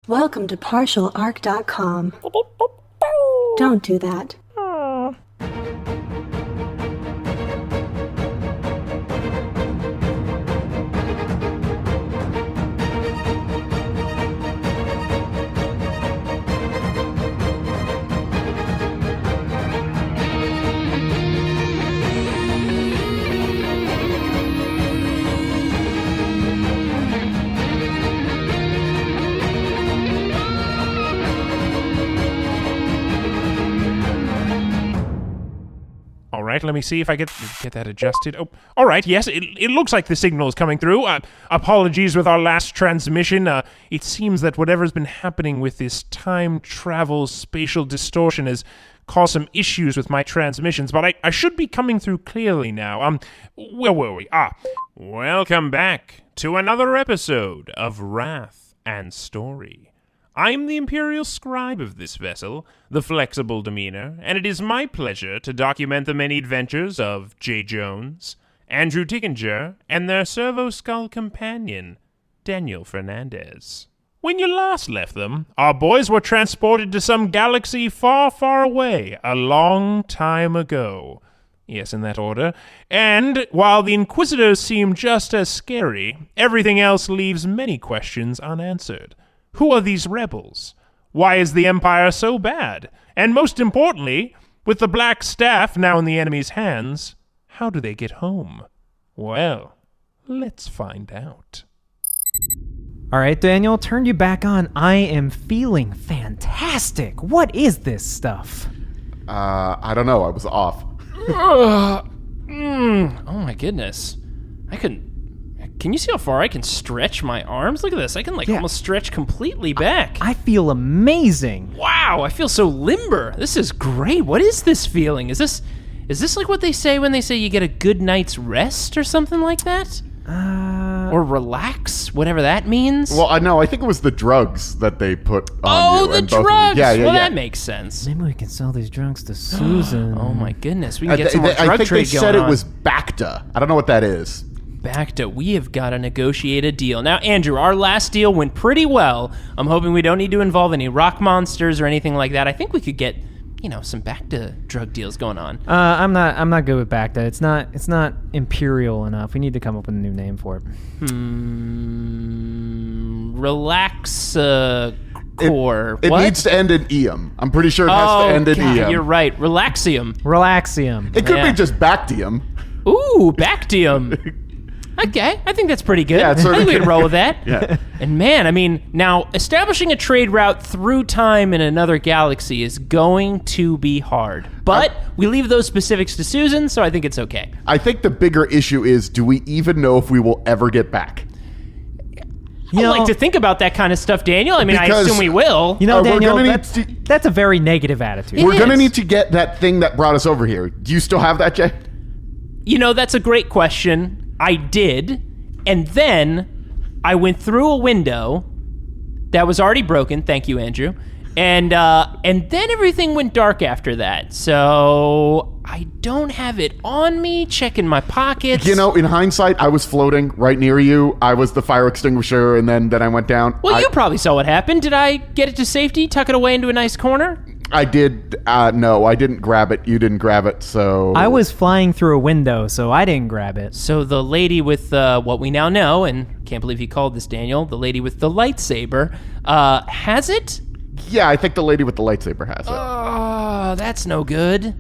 Welcome to partialarc.com. Don't do that. All right, let me see if I get that adjusted. Oh, all right, yes, it looks like the signal is coming through. Apologies with our last transmission. It seems that whatever's been happening with this time travel spatial distortion has caused some issues with my transmissions, but I should be coming through clearly now. Where were we? Welcome back to another episode of Wrath and Story. I'm the Imperial Scribe of this vessel, the Flexible Demeanor, and it is my pleasure to document the many adventures of J. Jones, Andrew Dickinger, and their Servo Skull companion, Daniel Fernandez. When you last left them, our boys were transported to some galaxy far, far away, a long time ago. Yes, in that order. And while the Inquisitors seem just as scary, everything else leaves many questions unanswered. Who are these rebels? Why is the Empire so bad? And most importantly, with the Black Staff now in the enemy's hands, how do they get home? Well, let's find out. All right, Daniel, turned you back on. I am feeling fantastic. What is this stuff? I don't know. I was off. Oh my goodness. Can you see how far I can stretch my arms? Look at this. I can almost stretch completely back. I feel amazing. Wow, I feel so limber. This is great. What is this feeling? Is this like what they say when they say you get a good night's rest or something like that? Or relax, whatever that means? Well, I think it was the drugs that they put on you. Oh, the drugs! Yeah. That makes sense. Maybe we can sell these drugs to Susan. Oh my goodness, we can get some more drug trade going on. I think they said it was Bacta. I don't know what that is. Bacta, we have got a negotiated deal. Now, Andrew, our last deal went pretty well. I'm hoping we don't need to involve any rock monsters or anything like that. I think we could get, some Bacta drug deals going on. I'm not good with Bacta. It's not imperial enough. We need to come up with a new name for it. Relax core. It needs to end in Eum. I'm pretty sure it has to end in Eum. You're right. Relaxium. It could be just Bactium. Ooh, Bactium. Okay, I think that's pretty good. Yeah, I think we can roll with that. Yeah. And man, now establishing a trade route through time in another galaxy is going to be hard. But we leave those specifics to Susan, so I think it's okay. I think the bigger issue is, do we even know if we will ever get back? I like to think about that kind of stuff, Daniel. I assume we will. Daniel, that's a very negative attitude. We're going to need to get that thing that brought us over here. Do you still have that, Jay? That's a great question. I did, and then I went through a window that was already broken. Thank you, Andrew. And then everything went dark after that. So I don't have it on me. Checking my pockets. In hindsight, I was floating right near you. I was the fire extinguisher, and then I went down. Well, you probably saw what happened. Did I get it to safety? Tuck it away into a nice corner? I did. No, I didn't grab it. You didn't grab it, so... I was flying through a window, so I didn't grab it. So the lady with what we now know, and can't believe you called this, Daniel, the lady with the lightsaber, has it? Yeah, I think the lady with the lightsaber has it. Oh, that's no good.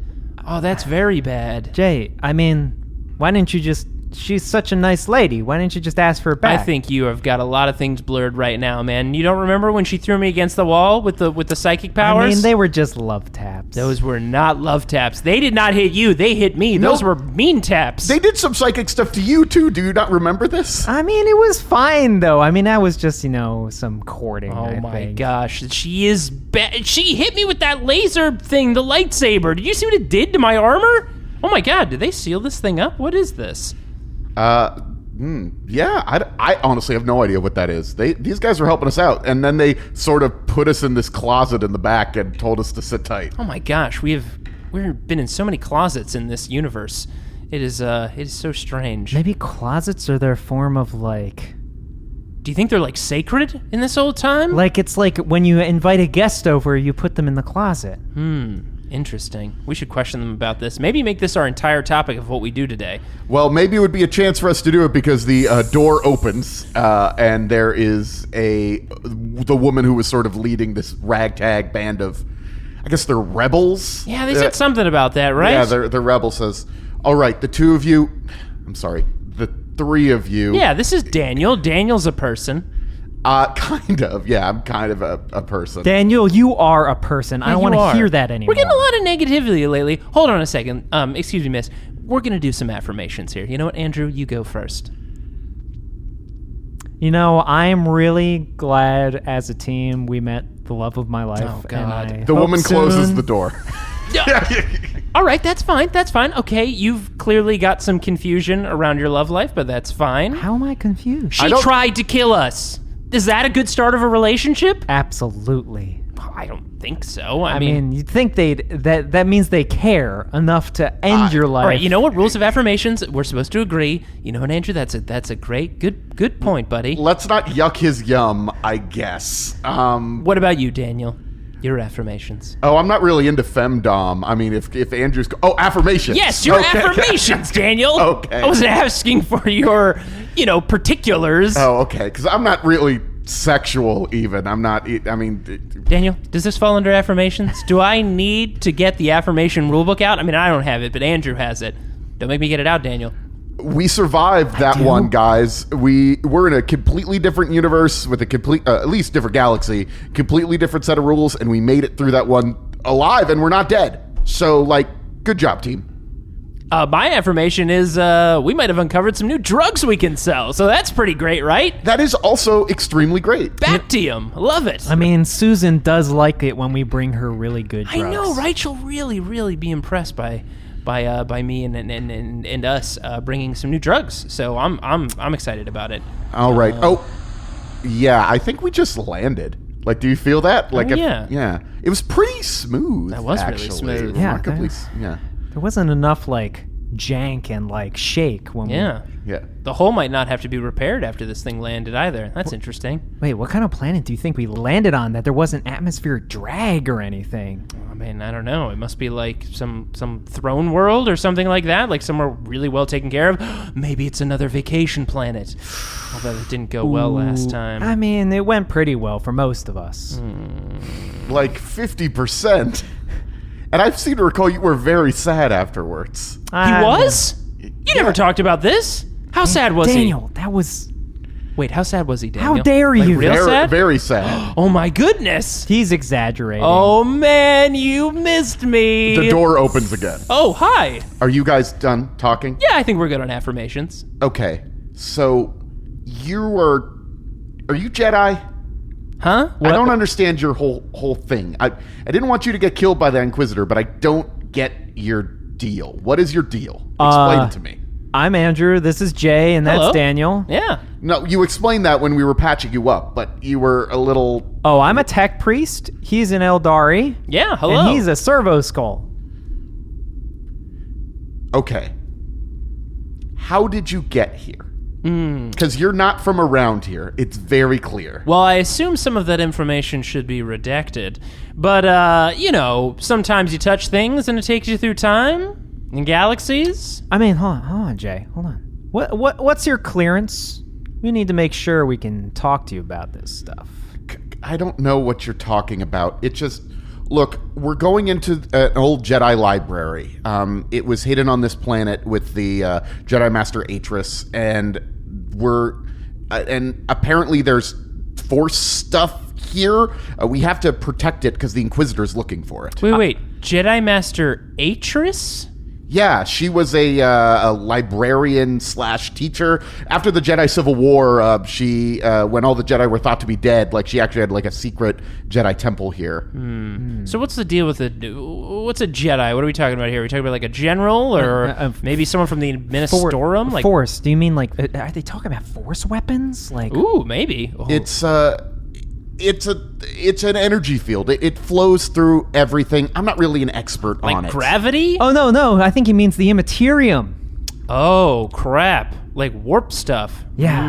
Oh, that's very bad. Jay, why didn't you just... She's such a nice lady. Why didn't you just ask for it back? I think you have got a lot of things blurred right now, man. You don't remember when she threw me against the wall with the psychic powers? They were just love taps. Those were not love taps. They did not hit you. They hit me. Those were mean taps. They did some psychic stuff to you, too. Do you not remember this? It was fine, though. That was just, some courting, Oh, my gosh. She is bad. She hit me with that laser thing, the lightsaber. Did you see what it did to my armor? Oh, my God. Did they seal this thing up? What is this? Yeah, I honestly have no idea what that is. These guys were helping us out, and then they sort of put us in this closet in the back and told us to sit tight. Oh my gosh, we've been in so many closets in this universe. It is so strange. Maybe closets are their form of Do you think they're like sacred in this old time? Like it's like when you invite a guest over, you put them in the closet. Interesting. We should question them about this. Maybe make this our entire topic of what we do today. Well, maybe it would be a chance for us to do it because the door opens and there is the woman who was sort of leading this ragtag band of, I guess they're rebels. Yeah, they said something about that, right? Yeah, the rebel says, all right, the two of you, I'm sorry, the three of you. Yeah, this is Daniel. Daniel's a person. Kind of. Yeah, I'm kind of a person. Daniel, you are a person. I don't want to hear that anymore. We're getting a lot of negativity lately. Hold on a second. Excuse me, miss. We're going to do some affirmations here. You know what, Andrew? You go first. You know, I'm really glad as a team we met the love of my life. Oh, God. And I The hope woman closes soon- the door. All right, that's fine. That's fine. Okay, you've clearly got some confusion around your love life, but that's fine. How am I confused? She tried to kill us. Is that a good start of a relationship? Absolutely. I don't think so. I I mean, mean, you'd think that means they care enough to end your life. all right. You know what? Rules of affirmations. We're supposed to agree. You know what, Andrew? That's a great, good point, buddy. Let's not yuck his yum, I guess. What about you, Daniel? Your affirmations. Oh, I'm not really into femdom. I mean, if Andrew's... affirmations. Yes, your Okay. affirmations, Daniel. Okay. I wasn't asking for your, particulars. Oh, okay, because I'm not really sexual even. I'm not... I mean... Daniel, does this fall under affirmations? Do I need to get the affirmation rulebook out? I mean, I don't have it, but Andrew has it. Don't make me get it out, Daniel. We survived that one, guys. We're in a completely different universe with a at least different galaxy, completely different set of rules, and we made it through that one alive, and we're not dead. So, good job, team. My affirmation is we might have uncovered some new drugs we can sell, so that's pretty great, right? That is also extremely great. Bactium. Love it. I mean, Susan does like it when we bring her really good drugs. I know, right? She'll really, really be impressed by me and us bringing some new drugs. So I'm excited about it. All right. Yeah, I think we just landed. Do you feel that? Yeah. It was pretty smooth. That was really actually. smooth. Yeah, Remarkably, yeah. There wasn't enough jank and shake when Yeah. Yeah. The hull might not have to be repaired after this thing landed either. That's interesting. Wait, what kind of planet do you think we landed on that there wasn't atmospheric drag or anything? I mean, I don't know. It must be some throne world or something like that, somewhere really well taken care of. Maybe it's another vacation planet. Although it didn't go well last time. I mean, it went pretty well for most of us. 50%. And I seem to recall you were very sad afterwards. He was? You never talked about this. How sad was Daniel, that was... he? Wait, how sad was he, Daniel? How dare you? Real Very, sad? very sad. Oh my goodness. He's exaggerating. Oh man, you missed me. The door opens again. Oh, hi. Are you guys done talking? Yeah, I think we're good on affirmations. Okay. So, are you Jedi? Huh? I don't understand your whole thing. I didn't want you to get killed by the Inquisitor, but I don't get your deal. What is your deal? Explain it to me. I'm Andrew, this is Jay, and that's Hello. Daniel. Yeah. No, you explained that when we were patching you up, but you were a little... Oh, I'm a tech priest. He's an Eldari. Yeah, hello. And he's a Servo skull. Okay. How did you get here? Because you're not from around here. It's very clear. Well, I assume some of that information should be redacted. But, sometimes you touch things and it takes you through time and galaxies. I mean, hold on, Jay. Hold on. What's your clearance? We need to make sure we can talk to you about this stuff. I don't know what you're talking about. It just... Look, we're going into an old Jedi library. It was hidden on this planet with the Jedi Master Atris, and and apparently there's Force stuff here. We have to protect it because the Inquisitor's looking for it. Wait. Jedi Master Atris? Yeah, she was a librarian / teacher. After the Jedi Civil War, she when all the Jedi were thought to be dead, she actually had a secret Jedi temple here. So what's the deal with what's a Jedi? What are we talking about here? Are we talking about a general or maybe someone from the Ministorum? Force? Do you mean are they talking about Force weapons? Ooh, maybe. Oh. It's an energy field. It flows through everything. I'm not really an expert on it. Gravity? Oh no, I think he means the Immaterium. Oh crap! Like warp stuff. Yeah.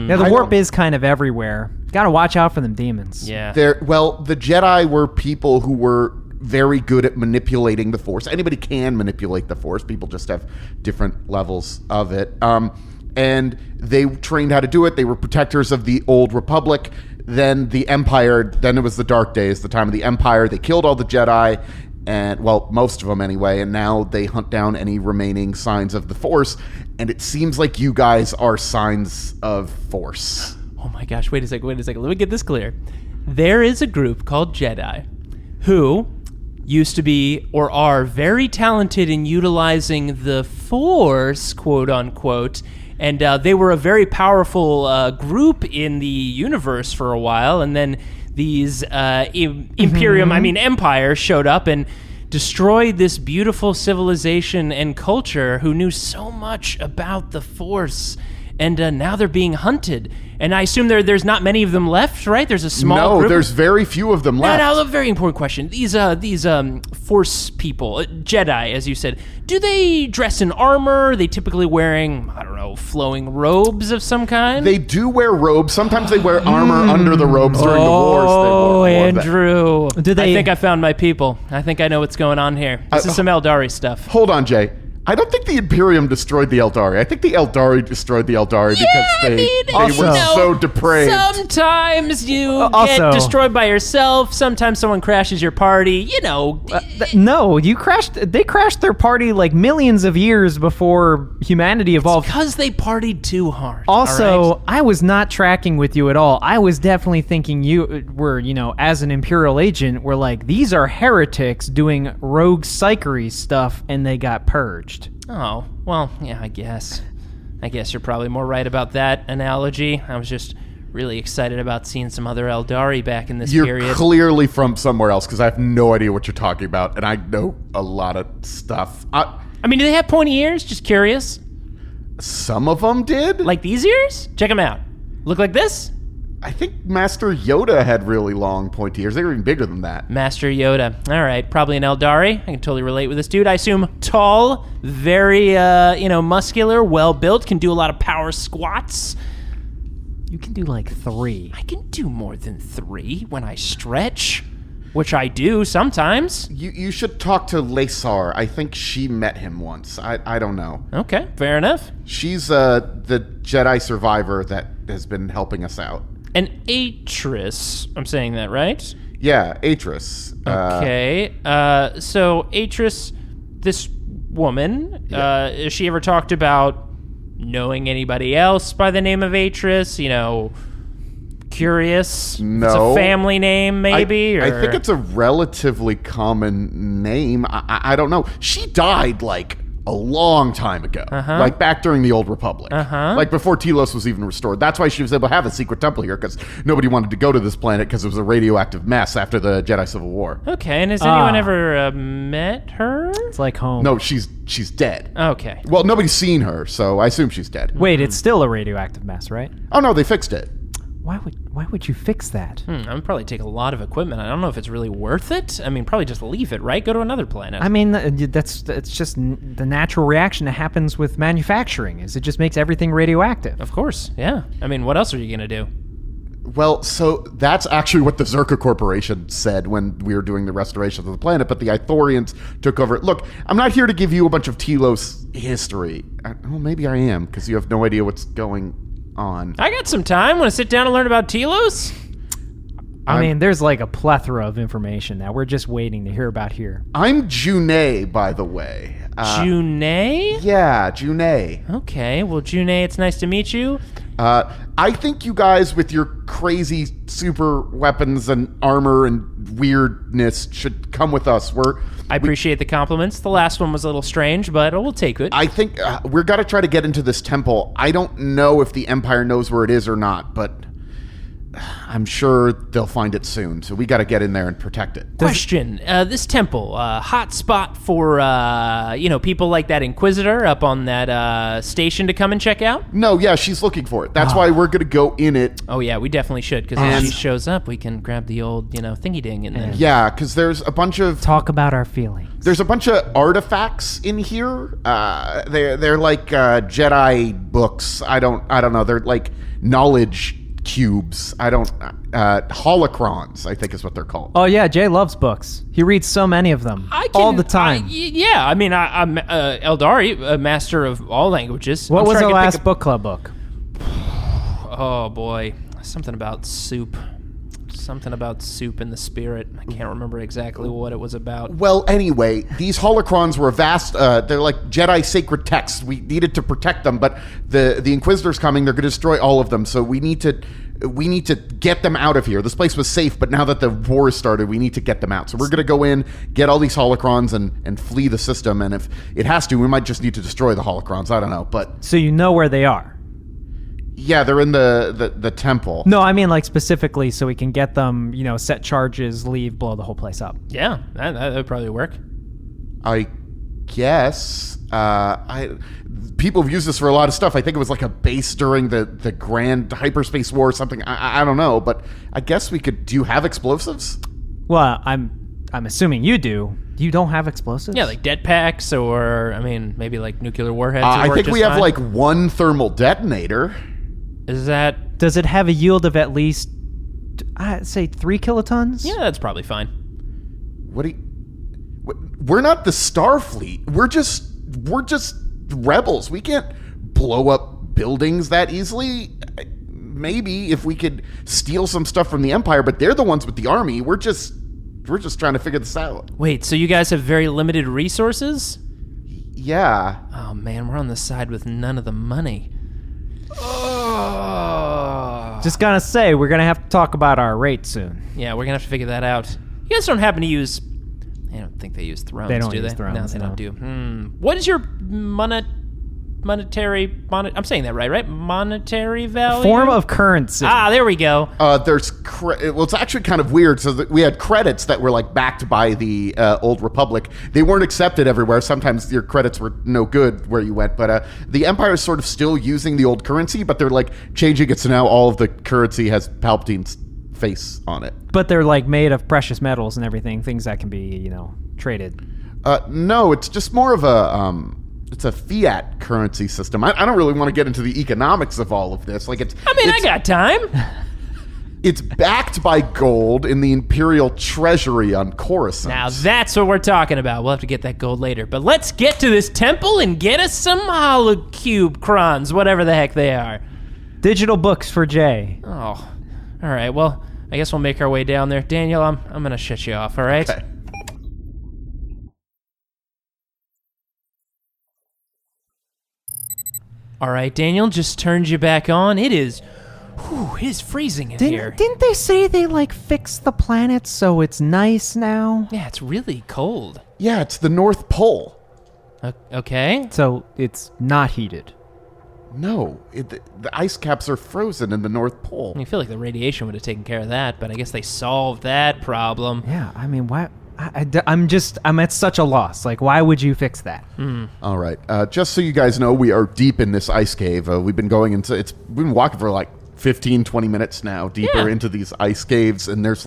Yeah, the warp is kind of everywhere. Gotta watch out for them demons. Yeah. The Jedi were people who were very good at manipulating the Force. Anybody can manipulate the Force. People just have different levels of it. And they trained how to do it. They were protectors of the Old Republic. Then the Empire, then it was the Dark Days, the time of the Empire. They killed all the Jedi, and well, most of them anyway, and now they hunt down any remaining signs of the Force, and it seems like you guys are signs of Force. Oh my gosh, wait a second. Let me get this clear. There is a group called Jedi who used to be or are very talented in utilizing the Force, quote unquote, and they were a very powerful group in the universe for a while, and then these Empire showed up and destroyed this beautiful civilization and culture who knew so much about the Force, and now they're being hunted. And I assume there's not many of them left, right? There's a small group. No, there's very few of them left. Now, a very important question. These Force people, Jedi, as you said, do they dress in armor? Are they typically wearing, I don't know, flowing robes of some kind? They do wear robes. Sometimes they wear armor under the robes during the wars. Oh, Andrew. Do they- I think I found my people. I think I know what's going on here. This is some Eldari stuff. Hold on, Jay. I don't think the Imperium destroyed the Eldari. I think the Eldari destroyed the Eldari because they were so depraved. Sometimes you Also- get destroyed by yourself. Sometimes someone crashes your party. You know. No, they crashed their party like millions of years before humanity evolved. Because they partied too hard. Also, all right? I was not tracking with you at all. I was definitely thinking you were, as an Imperial agent, were like, these are heretics doing rogue psychery stuff, and they got purged. Oh, well, yeah, I guess. You're probably more right about that analogy. I was just really excited about seeing some other Eldari back in this period. You're clearly from somewhere else because I have no idea what you're talking about, and I know a lot of stuff. I mean, do they have pointy ears? Just curious. Some of them did. Like these ears? Check them out. Look like this? I think Master Yoda had really long pointy ears. They were even bigger than that. Master Yoda. All right, probably an Eldari. I can totally relate with this dude. I assume tall, very, muscular, well-built, can do a lot of power squats. You can do like 3. I can do more than 3 when I stretch, which I do sometimes. You should talk to Lesar. I think she met him once. I don't know. Okay, fair enough. She's the Jedi survivor that has been helping us out. An Atris. I'm saying that right? Yeah, Atris. Okay. So Atris, this woman, has she ever talked about knowing anybody else by the name of Atris? Curious? No. It's a family name, maybe? I think it's a relatively common name. I don't know. She died like a long time ago, like back during the Old Republic, like before Telos was even restored. That's why she was able to have a secret temple here, because nobody wanted to go to this planet because it was a radioactive mess after the Jedi Civil War. Okay, and has anyone ever met her? It's like home. No, she's dead. Okay. Well, nobody's seen her, so I assume she's dead. Wait, it's still a radioactive mess, right? Oh no, they fixed it. Why would you fix that? I would probably take a lot of equipment. I don't know if it's really worth it. I mean, probably just leave it, right? Go to another planet. I mean, that's just the natural reaction that happens with manufacturing. Is it just makes everything radioactive? Of course, yeah. I mean, what else are you gonna do? Well, so that's actually what the Zerka Corporation said when we were doing the restoration of the planet, but the Ithorians took over. Look, I'm not here to give you a bunch of Telos history. Well, maybe I am, because you have no idea what's going on. I got some time. Want to sit down and learn about Telos? I mean, there's like a plethora of information that we're just waiting to hear about here. I'm Juné, by the way. Juné? Yeah, Juné. Okay, well, Juné, it's nice to meet you. I think you guys, with your crazy super weapons and armor and weirdness, should come with us. I appreciate the compliments. The last one was a little strange, but we'll take it. I think we're got to try to get into this temple. I don't know if the Empire knows where it is or not, but I'm sure they'll find it soon. So we got to get in there and protect it. Question: this temple, hot spot for people like that Inquisitor up on that station to come and check out? No, yeah, she's looking for it. That's why we're going to go in it. Oh yeah, we definitely should, because if she shows up, we can grab the old thingy ding and then. Yeah, because there's a bunch of Talk about our feelings. There's a bunch of artifacts in here. They're like Jedi books. I don't know. They're like knowledge cubes. Holocrons, I think is what they're called. Oh yeah, Jay loves books. He reads so many of them all the time. I'm Eldar, a master of all languages. What I'm was sure I the could last think book club book? Oh boy, something about soup. Something about soup in the spirit. I can't remember exactly what it was about. Well, anyway, these holocrons were vast. They're like Jedi sacred texts. We needed to protect them, but the Inquisitor's coming. They're going to destroy all of them. So we need to get them out of here. This place was safe, but now that the war has started, we need to get them out. So we're going to go in, get all these holocrons, and flee the system. And if it has to, we might just need to destroy the holocrons. I don't know, but So you know where they are? yeah, they're in the temple. No, I mean like specifically so we can get them, set charges, leave, blow the whole place up. Yeah, that would probably work. I guess. People have used this for a lot of stuff. I think it was like a base during the Grand Hyperspace War or something. I don't know, but I guess we could. Do you have explosives? Well, I'm assuming you do. You don't have explosives? Yeah, like det packs or, maybe like nuclear warheads. I would work think we just have fine. like one thermal detonator. Is that... Does it have a yield of at least, I'd say 3 kilotons? Yeah, that's probably fine. We're not the Starfleet. We're just rebels. We can't blow up buildings that easily. Maybe if we could steal some stuff from the Empire, but they're the ones with the army. We're just trying to figure this out. Wait, so you guys have very limited resources? Yeah. Oh man, we're on the side with none of the money. Just gonna say, we're gonna have to talk about our rate soon. Yeah, we're gonna have to figure that out. You guys don't happen to use... I don't think they use thrones, They don't do use they? thrones, No, they no. don't do. What is your monetary... I'm saying that right? Monetary value? Form of currency. Ah, there we go. There's well, it's actually kind of weird. So that we had credits that were like backed by the Old Republic. They weren't accepted everywhere. Sometimes your credits were no good where you went. But the Empire is sort of still using the old currency, but they're like changing it so now all of the currency has Palpatine's face on it. But they're like made of precious metals and everything, things that can be, traded. No, it's just more of a it's a fiat currency system. I don't really want to get into the economics of all of this. Like I got time. It's backed by gold in the Imperial Treasury on Coruscant. Now that's what we're talking about. We'll have to get that gold later. But let's get to this temple and get us some holocube crons, whatever the heck they are. Digital books for Jay. Oh, all right. Well, I guess we'll make our way down there. Daniel, I'm gonna shut you off. All right. Okay. All right, Daniel, just turned you back on. It is freezing in here. Didn't they say they fixed the planet so it's nice now? Yeah, it's really cold. Yeah, it's the North Pole. Okay. So it's not heated. No, the ice caps are frozen in the North Pole. I feel like the radiation would have taken care of that, but I guess they solved that problem. Yeah, I mean, why? I'm at such a loss. Why would you fix that? All right, just so you guys know, we are deep in this ice cave. We've been going into we've been walking for 15, 20 minutes now, deeper into these ice caves, and there's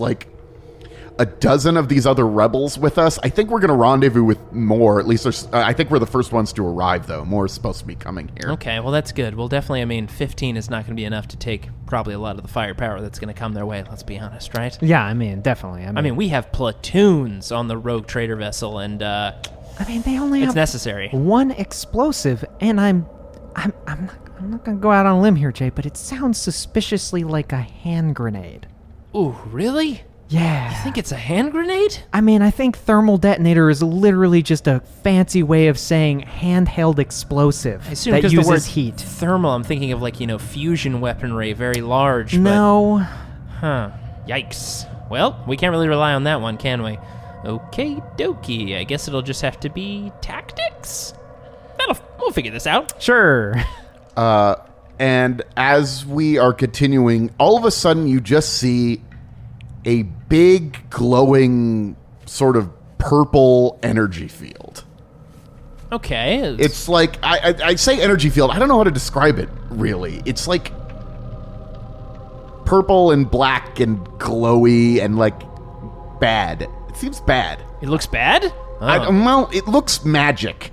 a dozen of these other rebels with us. I think we're going to rendezvous with more. At least I think we're the first ones to arrive, though. More is supposed to be coming here. Okay, well, that's good. Well, definitely, 15 is not going to be enough to take probably a lot of the firepower that's going to come their way, let's be honest, right? Yeah, definitely. We have platoons on the rogue trader vessel, and they only it's have necessary. one explosive, and I'm not going to go out on a limb here, Jay, but it sounds suspiciously like a hand grenade. Ooh, really? Yeah. You think it's a hand grenade? I think thermal detonator is literally just a fancy way of saying handheld explosive I assume that because uses the word heat. thermal, I'm thinking of fusion weaponry, very large. No. Huh. Yikes. Well, we can't really rely on that one, can we? Okay, dokie. I guess it'll just have to be tactics. We'll figure this out. Sure. And as we are continuing, all of a sudden you just see a big, glowing, sort of purple energy field. Okay. It's like, I say energy field. I don't know how to describe it, really. It's like purple and black and glowy and, like, bad. It seems bad. It looks bad? Oh. Well, it looks magic.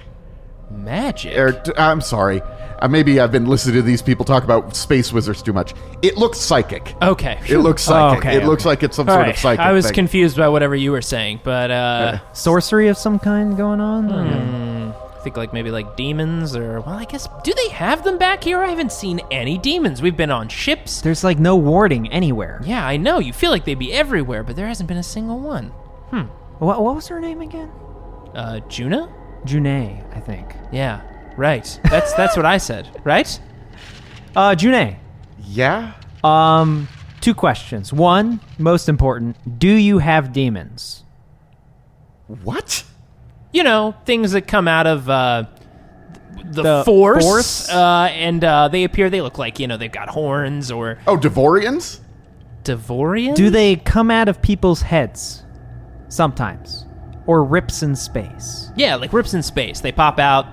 Magic? I'm sorry. Maybe I've been listening to these people talk about space wizards too much. It looks psychic. Okay. It looks psychic. Okay, It looks like it's some sort of psychic I was thing. confused by whatever you were saying, but Sorcery of some kind going on? I think like maybe like demons or, well, I guess, do they have them back here? I haven't seen any demons. We've been on ships. There's like no warding anywhere. Yeah, I know. You feel like they'd be everywhere, but there hasn't been a single one. What was her name again? Juna? Junae, I think. Yeah, right. That's what I said, right? Junae. Yeah? 2 questions. 1, most important, do you have demons? What? You know, things that come out of the Force? force, and they appear. They look like, you know, they've got horns or Oh, Devorians? Devorians. Do they come out of people's heads? Sometimes. Or rips in space? Yeah, like rips in space. They pop out.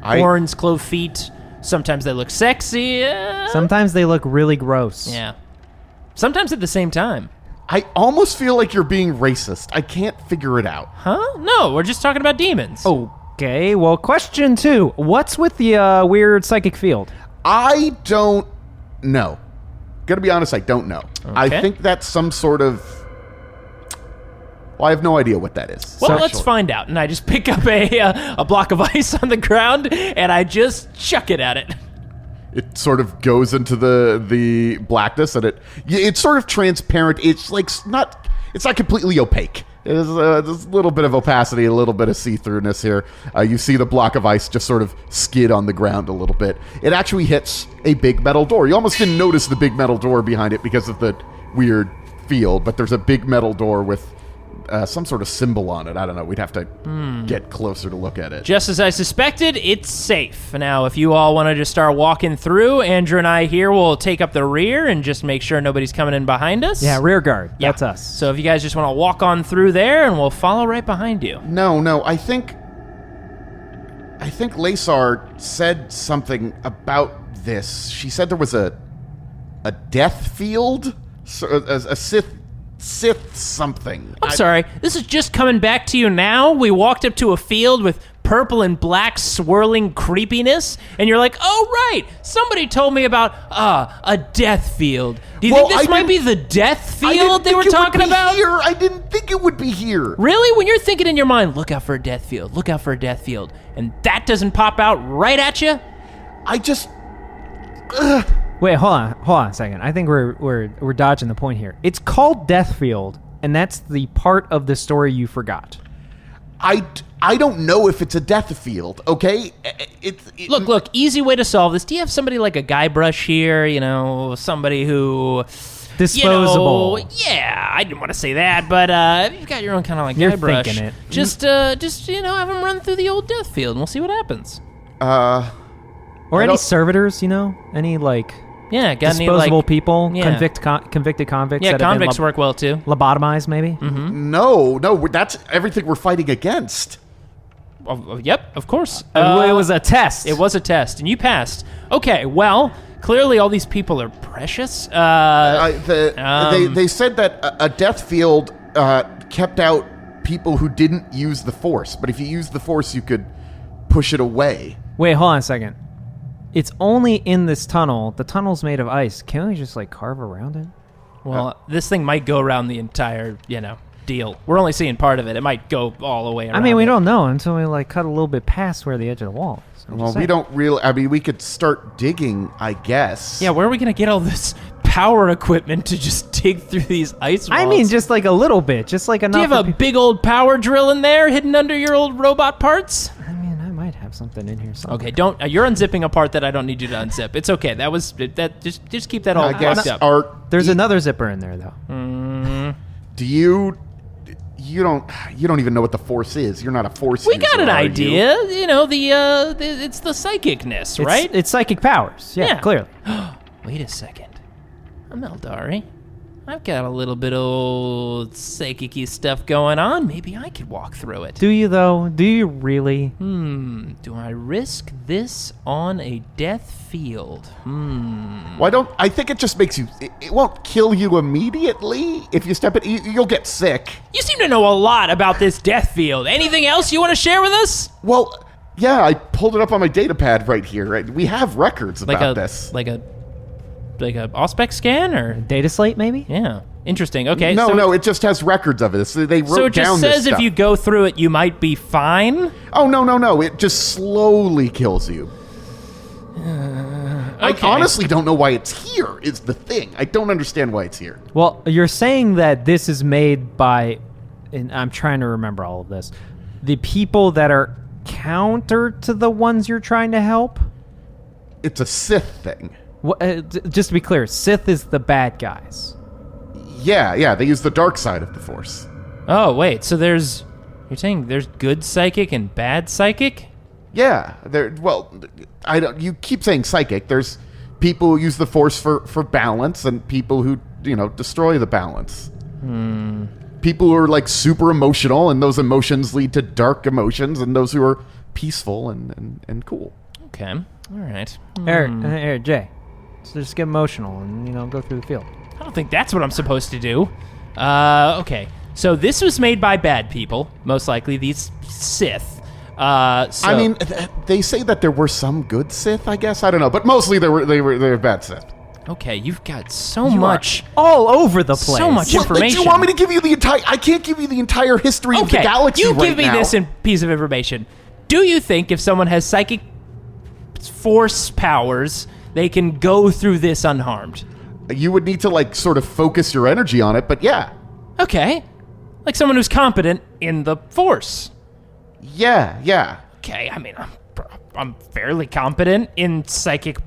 I- Horns, clove feet. Sometimes they look sexy. Sometimes they look really gross. Yeah. Sometimes at the same time. I almost feel like you're being racist. I can't figure it out. Huh? No, we're just talking about demons. Okay, well, question 2. What's with the weird psychic field? I don't know. Gotta be honest, I don't know. I Okay. think that's some sort of... Well, I have no idea what that is. Well, let's actually. find out. And I just pick up a block of ice on the ground, and I just chuck it at it. It sort of goes into the blackness, and it's sort of transparent. It's like it's not completely opaque. There's a little bit of opacity, a little bit of see-throughness here. You see the block of ice just sort of skid on the ground a little bit. It actually hits a big metal door. You almost didn't notice the big metal door behind it because of the weird field, but there's a big metal door with some sort of symbol on it. I don't know. We'd have to get closer to look at it. Just as I suspected, it's safe. Now, if you all want to just start walking through, Andrew and I here will take up the rear and just make sure nobody's coming in behind us. Yeah, rear guard. Yeah. That's us. So if you guys just want to walk on through there, and we'll follow right behind you. No. I think Lasar said something about this. She said there was a death field, a Sith something. I'm sorry, this is just coming back to you now? We walked up to a field with purple and black swirling creepiness, and you're like, oh, right, somebody told me about, a death field. Do you think this might be the death field they were talking about? Here. I didn't think it would be here. Really? When you're thinking in your mind, look out for a death field, look out for a death field, and that doesn't pop out right at you? I just... Wait, hold on a second. I think we're dodging the point here. It's called Deathfield, and that's the part of the story you forgot. I don't know if it's a death field, okay? Look, easy way to solve this. Do you have somebody like a Guybrush here? You know, somebody who... Disposable. You know, yeah, I didn't want to say that, but if you've got your own kind of like You're Guybrush, thinking it. just you know, have them run through the old death field, and we'll see what happens. Or any servitors, you know? Any, like... Yeah, got disposable any, like, people, yeah. convicted convicts. Yeah, that have been convicts work well too. Lobotomized, maybe. No, that's everything we're fighting against. Yep, of course. It was a test. It was a test, and you passed. Okay, well, clearly all these people are precious. They said that a death field kept out people who didn't use the Force, but if you use the Force, you could push it away. Wait, hold on a second. It's only in this tunnel. The tunnel's made of ice. Can't we just, like, carve around it? Well, this thing might go around the entire, deal. We're only seeing part of it. It might go all the way around. I mean, we it. don't know until we, like, cut a little bit past where the edge of the wall is. Well, we don't really... I mean, we could start digging, I guess. Yeah, where are we going to get all this power equipment to just dig through these ice walls? I mean, just, like, a little bit. Just, like, enough... Do you have a big old power drill in there hidden under your old robot parts? I mean, I might have something in here somewhere. Okay, don't. You're unzipping a part that I don't need you to unzip. It's okay. That was that. Just keep that all I guess locked up. There's another zipper in there, though. Do you you don't even know what the Force is. You're not a Force We user, got an are idea. you? You know, it's the psychicness, right? It's psychic powers. Yeah, clearly. Wait a second. I'm Eldari. I've got a little bit of psychic-y stuff going on. Maybe I could walk through it. Do you, though? Do you really? Do I risk this on a death field? I think it just makes you... It won't kill you immediately. If you step it, you'll get sick. You seem to know a lot about this death field. Anything else you want to share with us? Well, yeah, I pulled it up on my data pad right here. Right? We have records about this. Like a Auspex scan, or Data slate, maybe? yeah, interesting. Okay, No, it just has records of it. So they wrote So it just down this says if stuff. you go through it, you might be fine. Oh, no. It just slowly kills you. I Okay. honestly don't know why it's here, is the thing. I don't understand why it's here. Well, you're saying that this is made by, and I'm trying to remember all of this, the people that are counter to the ones you're trying to help? It's a Sith thing. Just to be clear, Sith is the bad guys. Yeah, they use the dark side of the Force. Oh wait, so you're saying there's good psychic and bad psychic? Yeah, you keep saying psychic. There's people who use the Force for balance and people who, destroy the balance. People who are like super emotional, and those emotions lead to dark emotions, and those who are peaceful and cool. Okay, all right. Eric, Jay. So just get emotional and, go through the field. I don't think that's what I'm supposed to do. Okay, so this was made by bad people, most likely these Sith. I mean, they say that there were some good Sith, I guess. I don't know, but mostly they were bad Sith. Okay, you've got so much. All over the place. So much information. Do you want me to give you the entire... I can't give you the entire history of the galaxy you right give me now. this piece of information. Do you think if someone has psychic force powers, they can go through this unharmed? You would need to, sort of focus your energy on it, but yeah. Okay. Like someone who's competent in the force. Yeah. Okay, I mean, I'm fairly competent in psychic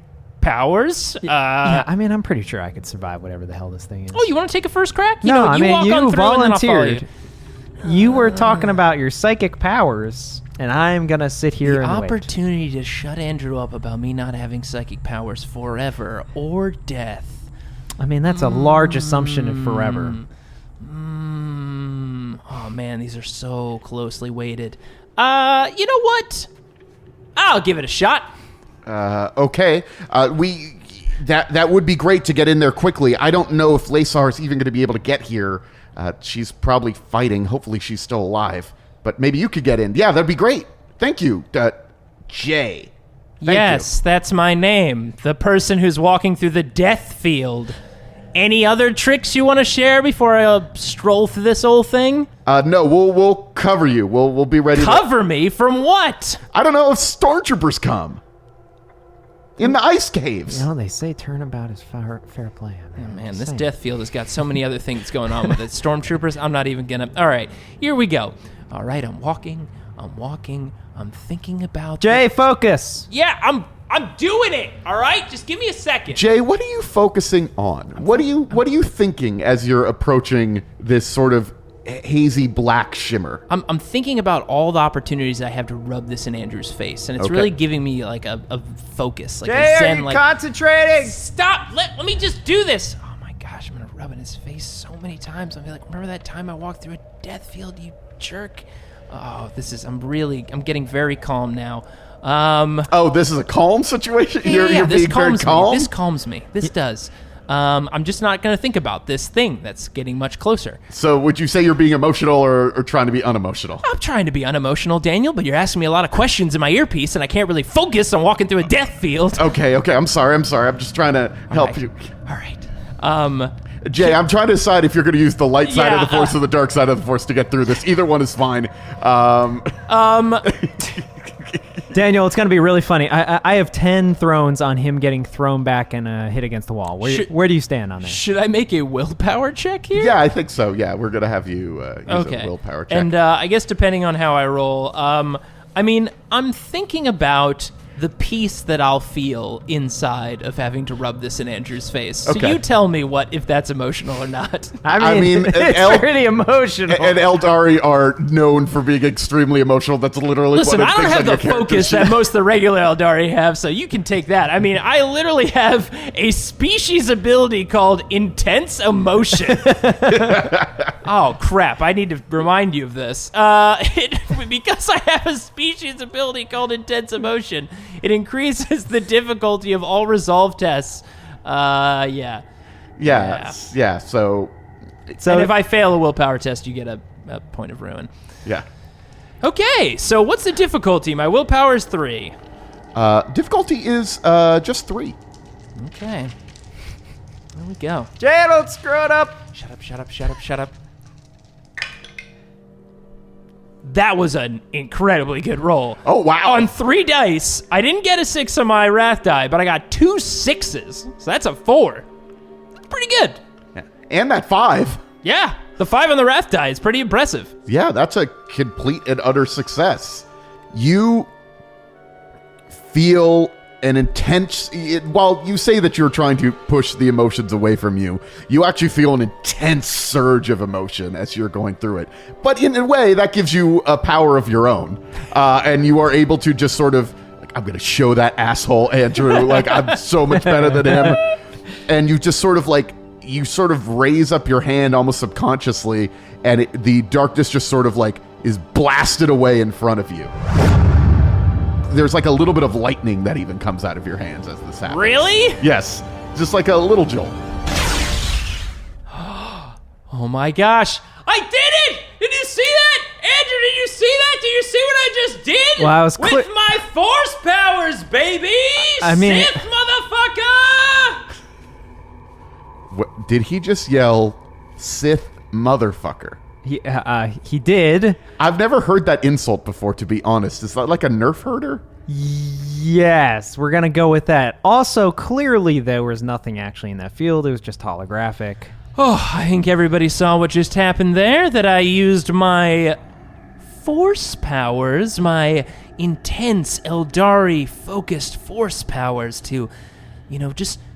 powers. Yeah, I mean, I'm pretty sure I could survive whatever the hell this thing is. Oh, you want to take a first crack? No, I mean, walk you on through and then I'll follow volunteered. You were talking about your psychic powers, and I'm going to sit here The and wait. opportunity to shut Andrew up about me not having psychic powers forever or death. I mean, that's a large assumption of forever. Oh man, these are so closely weighted. You know what? I'll give it a shot. Okay. That would be great to get in there quickly. I don't know if Laysar is even going to be able to get here. She's probably fighting. Hopefully she's still alive. But maybe you could get in. Yeah, that'd be great. Thank you, Jay. Thank Yes, that's my name. The person who's walking through the death field. Any other tricks you want to share before I stroll through this whole thing? No, we'll cover you. We'll be ready. Cover me from what? I don't know if stormtroopers come in the ice caves. They say turnabout is fair play. Man, this death field has got so many other things going on with it. Stormtroopers, I'm not even gonna... All right, here we go. All right, I'm walking, I'm thinking about... Jay, focus! Yeah, I'm doing it, all right? Just give me a second. Jay, what are you focusing on? What are you thinking as you're approaching this sort of hazy black shimmer? I'm thinking about all the opportunities I have to rub this in Andrew's face, and it's Okay. really giving me like a focus, like Jay, a zen, are you like concentrating? stop. Let me just do this. Oh my gosh, I'm gonna rub in his face so many times. I'll be like, remember that time I walked through a death field, you jerk? Oh, I'm getting very calm now. This is a calm situation? You're this being very calms calm? me. This calms me. This does. I'm just not going to think about this thing that's getting much closer. So would you say you're being emotional or trying to be unemotional? I'm trying to be unemotional, Daniel, but you're asking me a lot of questions in my earpiece, and I can't really focus on walking through a death field. Okay, I'm sorry. I'm just trying to help you. All right. Jay, I'm trying to decide if you're going to use the light side of Yeah, the Force or the dark side of the Force to get through this. Either one is fine. Daniel, it's going to be really funny. I have 10 thrones on him getting thrown back and hit against the wall. Where do you stand on that? Should I make a willpower check here? Yeah, I think so. Yeah, we're going to have you use Okay. a willpower check. And I guess depending on how I roll, I mean, I'm thinking about the peace that I'll feel inside of having to rub this in Andrew's face. So Okay. you tell me if that's emotional or not. I mean it's pretty emotional. And Eldari are known for being extremely emotional. That's literally Listen, one of I the don't things have on the your character focus sheet. that most of the regular Eldari have, so you can take that. I mean, I literally have a species ability called Intense Emotion. Oh, crap. I need to remind you of this. Because I have a species ability called Intense Emotion, it increases the difficulty of all resolve tests. Yeah. Yeah. So And if I fail a willpower test, you get a point of ruin. yeah. Okay, so what's the difficulty? My willpower is 3. Difficulty is just 3. Okay. There we go. Jay, don't screw it up. Shut up. That was an incredibly good roll. Oh, wow. On 3 dice, I didn't get a 6 on my wrath die, but I got 2 6s. So that's a 4. That's pretty good. Yeah. And that 5. Yeah, the 5 on the wrath die is pretty impressive. Yeah, that's a complete and utter success. You feel an intense... while you say that you're trying to push the emotions away from you, you actually feel an intense surge of emotion as you're going through it. But in a way, that gives you a power of your own. And you are able to just sort of... like, I'm going to show that asshole Andrew. Like, I'm so much better than him. And you just sort of like... you sort of raise up your hand almost subconsciously, and the darkness just sort of like is blasted away in front of you. There's like a little bit of lightning that even comes out of your hands as this happens. Really? Yes. Just like a little jolt. Oh my gosh. I did it! Did you see that? Andrew, did you see that? Did you see what I just did? Well, I was with my force powers, baby! I mean- Sith motherfucker! What, did he just yell, Sith motherfucker? He did. I've never heard that insult before, to be honest. Is that like a nerf herder? Yes, we're gonna go with that. Also, clearly there was nothing actually in that field. It was just holographic. Oh, I think everybody saw what just happened there, that I used my force powers, my intense Eldari focused force powers to,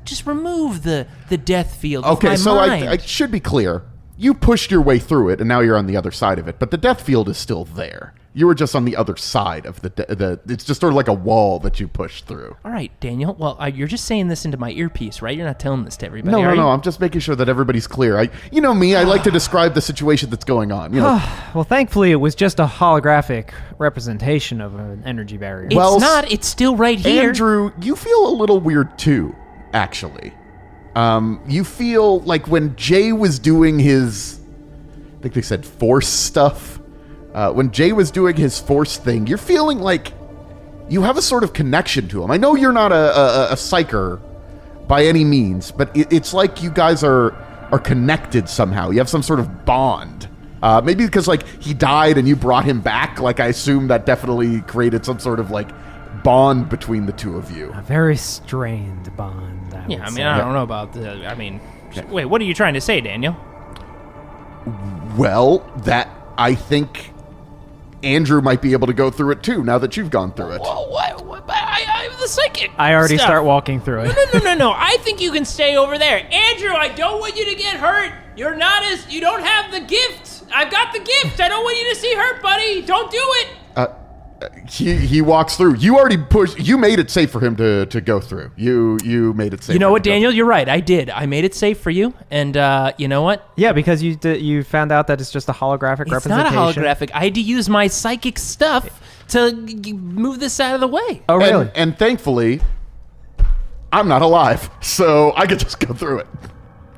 just remove the death field of my Okay, so mind. I should be clear. You pushed your way through it, and now you're on the other side of it. But the death field is still there. You were just on the other side of the it's just sort of like a wall that you pushed through. All right, Daniel. Well, you're just saying this into my earpiece, right? You're not telling this to everybody, are you? No. I'm just making sure that everybody's clear. You know me. I like to describe the situation that's going on. Well, thankfully, it was just a holographic representation of an energy barrier. It's Well, not. It's still right here. Andrew, you feel a little weird too, actually. You feel like when Jay was doing his, I think they said force stuff. When Jay was doing his force thing, you're feeling like you have a sort of connection to him. I know you're not a psyker by any means, but it's like you guys are connected somehow. You have some sort of bond. Maybe because like he died and you brought him back. Like I assume that definitely created some sort of like bond between the two of you. A very strained bond. Yeah, I mean, say. I don't know about the. I mean, wait. What are you trying to say, Daniel? Well, that I think Andrew might be able to go through it too. Now that you've gone through it. Whoa, what? I'm the psychic. I already stuff. start walking through it. No. I think you can stay over there, Andrew. I don't want you to get hurt. You don't have the gift. I've got the gift. I don't want you to see hurt, buddy. Don't do it. He walks through. You already pushed. You made it safe for him to go through. You made it safe. You know for him what, to go Daniel? You're right. I did. I made it safe for you. And you know what? Yeah, because you found out that it's just a holographic It's representation. not a holographic. I had to use my psychic stuff to move this out of the way. Oh, really? And thankfully, I'm not alive, so I could just go through it.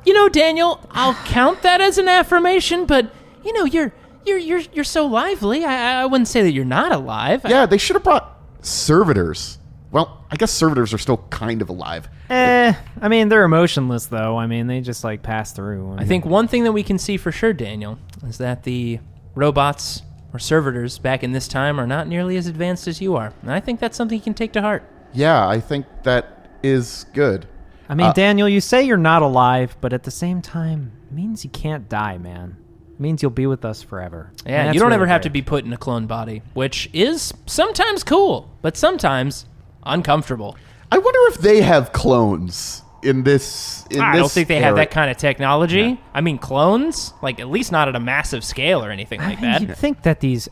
You know, Daniel, I'll count that as an affirmation, but you're so lively. I wouldn't say that you're not alive. Yeah, they should have brought servitors. Well, I guess servitors are still kind of alive. I mean, they're emotionless, though. I mean, they just, like, pass through. I think one thing that we can see for sure, Daniel, is that the robots or servitors back in this time are not nearly as advanced as you are. And I think that's something you can take to heart. Yeah, I think that is good. I mean, Daniel, you say you're not alive, but at the same time, it means you can't die, man. It means you'll be with us forever. Yeah, you don't ever have to be put in a clone body, which is sometimes cool, but sometimes uncomfortable. I wonder if they have clones in this. I don't think they have area. that kind of technology. Yeah. I mean, clones, like at least not at a massive scale or anything like that. You'd think that these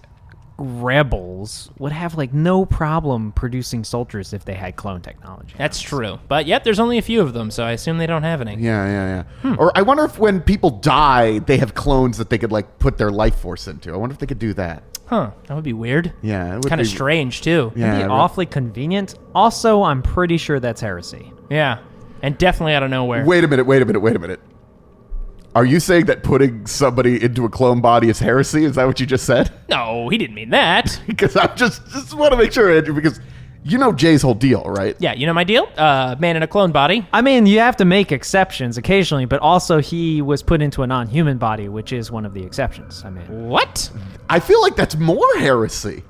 rebels would have like no problem producing soldiers if they had clone technology. That's true. But yet there's only a few of them, so I assume they don't have any. Yeah. Or I wonder if when people die, they have clones that they could like put their life force into. I wonder if they could do that. Huh. That would be weird. Yeah. It would Kind of be strange, too. It'd be awfully convenient. Also, I'm pretty sure that's heresy. Yeah. And definitely out of nowhere. Wait a minute. Are you saying that putting somebody into a clone body is heresy? Is that what you just said? No, he didn't mean that. Because I just want to make sure, Andrew, because you know Jay's whole deal, right? Yeah, you know my deal? Man in a clone body. I mean, you have to make exceptions occasionally, but also he was put into a non-human body, which is one of the exceptions. I mean, What? I feel like that's more heresy.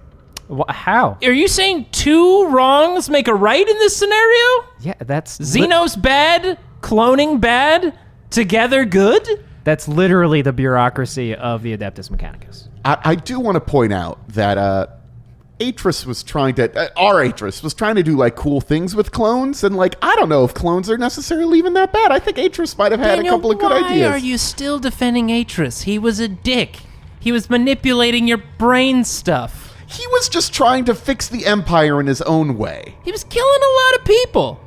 how? Are you saying two wrongs make a right in this scenario? Yeah, that's Xenos bad, cloning bad, together good? that's literally the bureaucracy of the Adeptus Mechanicus. I do want to point out that Atris was trying to, our Atris was trying to do like cool things with clones, and like I don't know if clones are necessarily even that bad. I think Atris might have had Daniel, a couple of good ideas. Why are you still defending Atris? He was a dick. He was manipulating your brain stuff. He was just trying to fix the Empire in his own way. He was killing a lot of people.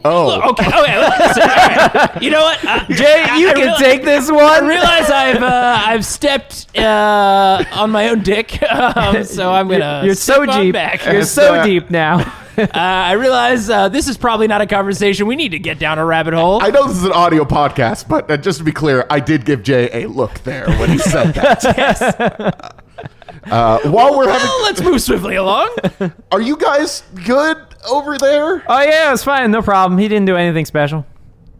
Oh, Okay, listen. All right. You know what? Jay, you can take this I one. realize I've stepped on my own dick, so I'm gonna. You're so step on deep. back. You're so deep now. I realize this is probably not a conversation we need to get down a rabbit hole. I know this is an audio podcast, but just to be clear, I did give Jay a look there when he said that. While we're having, Let's move swiftly along. are you guys good over there? Oh yeah, it's fine, no problem. He didn't do anything special.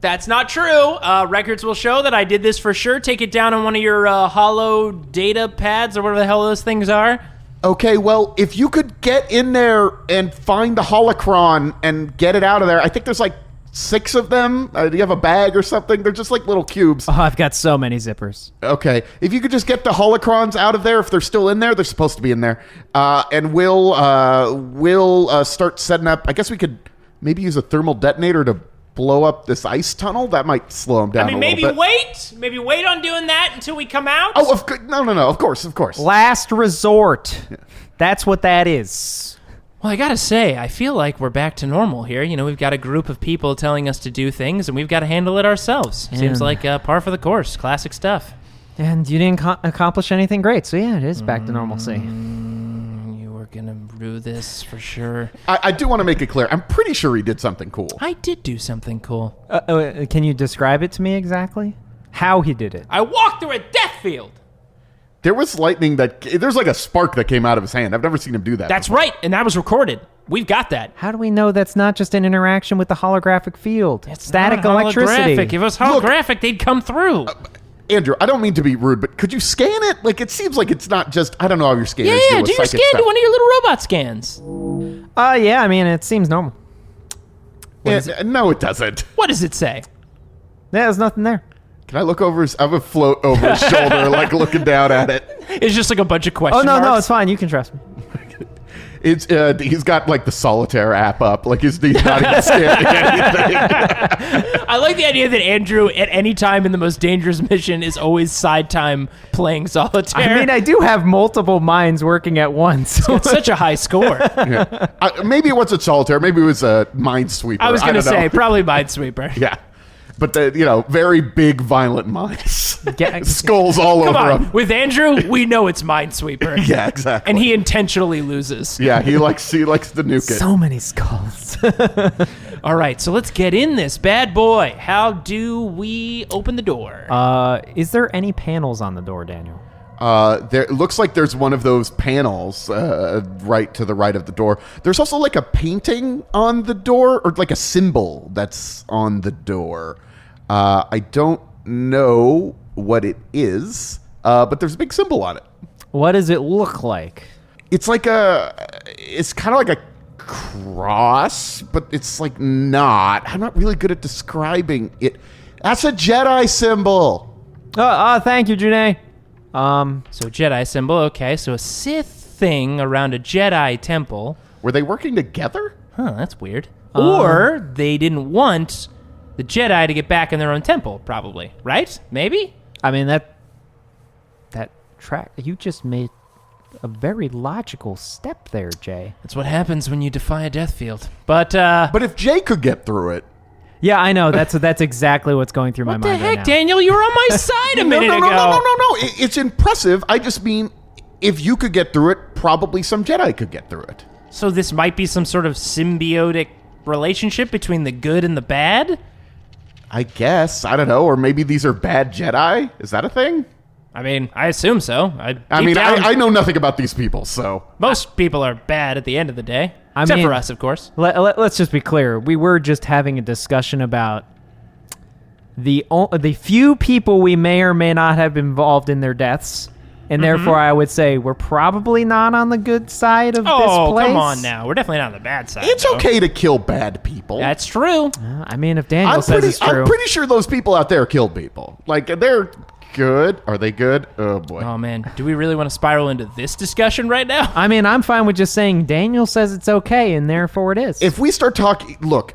That's not true. Records will show that I did this for sure. Take it down on one of your hollow data pads or whatever the hell those things are. Okay, well, if you could get in there and find the holocron and get it out of there, I think there's like 6 of them. Do you have a bag or something? They're just like little cubes. Oh, I've got so many zippers. Okay, if you could just get the holocrons out of there, if they're still in there, they're supposed to be in there, and we'll start setting up. I guess we could maybe use a thermal detonator to blow up this ice tunnel. That might slow them down. I mean, maybe wait on doing that until we come out. Oh, no, of course. Last resort. That's what that is. Well, I gotta say, I feel like we're back to normal here. You know, we've got a group of people telling us to do things, and we've got to handle it ourselves. Seems like par for the course. Classic stuff. And you didn't accomplish anything great, so yeah, it is back to normalcy. You were gonna do this for sure. I do want to make it clear. I'm pretty sure he did something cool. I did do something cool. Can you describe it to me exactly? How he did it? I walked through a death field. There was lightning there's like a spark that came out of his hand. I've never seen him do that. That's right, and that was recorded. We've got that. How do we know that's not just an interaction with the holographic field? It's static not electricity. holographic. If it was holographic, they'd come through. Andrew, I don't mean to be rude, but could you scan it? Like, it seems like it's not just, I don't know how your scanners Yeah, deal with do your psychic scan. stuff. Do one of your little robot scans. Yeah, I mean, it seems normal. No, it doesn't. What does it say? Yeah, there's nothing there. Can I look over I have a float over his shoulder, like looking down at it. It's just like a bunch of question Oh, no, marks. it's fine. You can trust me. It's he's got like the solitaire app up, like he's not even scanning anything. I like the idea that Andrew, at any time in the most dangerous mission, is always side time playing solitaire. I mean, I do have multiple minds working at once. It's such a high score. Yeah. Maybe it wasn't solitaire. Maybe it was a Minesweeper. I was going to don't know. say, probably Minesweeper. Yeah. But very big, violent minds. Get- Skulls all Come over on. him. With Andrew, we know it's Minesweeper. Yeah, exactly. And he intentionally loses. Yeah, he likes to nuke it. So many skulls. All right, so let's get in this bad boy. How do we open the door? Is there any panels on the door, Daniel? It looks like there's one of those panels right to the right of the door. There's also like a painting on the door, or like a symbol that's on the door. I don't know what it is, but there's a big symbol on it. What does it look like? It's like it's kind of like a cross, but it's like not. I'm not really good at describing it. That's a Jedi symbol. Thank you, Janae. So Jedi symbol, okay. So a Sith thing around a Jedi temple. Were they working together? Huh, that's weird. Or they didn't want the Jedi to get back in their own temple, probably. Right? Maybe? I mean, that track, you just made a very logical step there, Jay. That's what happens when you defy a death field. But if Jay could get through it. Yeah, I know. That's exactly what's going through my what the mind heck, right now. Daniel? You were on my side a minute ago. No. It's impressive. I just mean, if you could get through it, probably some Jedi could get through it. So this might be some sort of symbiotic relationship between the good and the bad? I guess. I don't know. Or maybe these are bad Jedi? Is that a thing? I mean, I assume so. I know nothing about these people, so. Most people are bad at the end of the day. Except for us, of course. Let's just be clear. We were just having a discussion about the few people we may or may not have involved in their deaths. And therefore, I would say we're probably not on the good side of this place. Oh, come on now. We're definitely not on the bad side. It's though. okay to kill bad people. That's true. I mean, if Daniel says it's true. I'm pretty sure those people out there killed people. Like, they're good. Are they good? Oh, boy. Oh, man. Do we really want to spiral into this discussion right now? I mean, I'm fine with just saying Daniel says it's okay, and therefore it is. If we start talking... Look,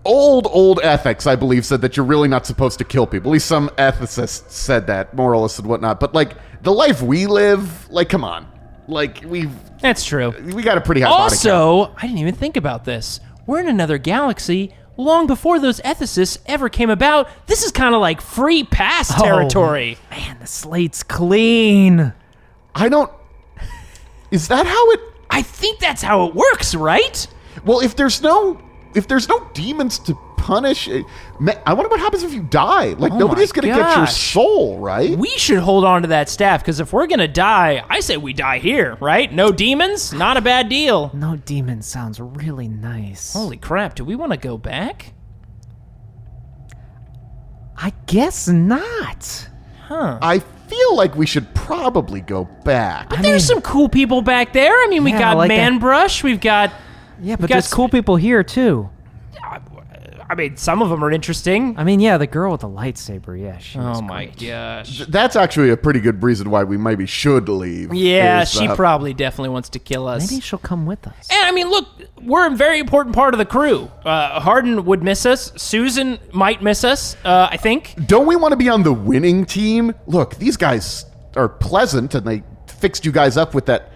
old ethics, I believe, said that you're really not supposed to kill people. At least some ethicists said that, moralists and whatnot. But, like, the life we live, like, come on. Like, That's true. we got a pretty high body count. Also, I didn't even think about this. We're in another galaxy long before those ethicists ever came about. This is kind of like free pass territory. Man, the slate's clean. I don't... Is that how it... I think that's how it works, right? Well, if there's no demons to punish... I wonder what happens if you die. Like, Oh nobody's my going to get your gosh. soul, right? We should hold on to that staff, because if we're going to die, I say we die here, right? No demons? Not a bad deal. No demon sounds really nice. Holy crap, do we want to go back? I guess not. I feel like we should probably go back. But there's some cool people back there. I mean, we Yeah, got like Man-Brush, we've got... Yeah, but got there's cool people here, too. I mean, some of them are interesting. I mean, yeah, the girl with the lightsaber, yeah, she was Oh my great. gosh. That's actually a pretty good reason why we maybe should leave. Yeah, is, she probably definitely wants to kill us. Maybe she'll come with us. And I mean, look, we're a very important part of the crew. Hardin would miss us. Susan might miss us, I think. Don't we want to be on the winning team? Look, these guys are pleasant, and they fixed you guys up with that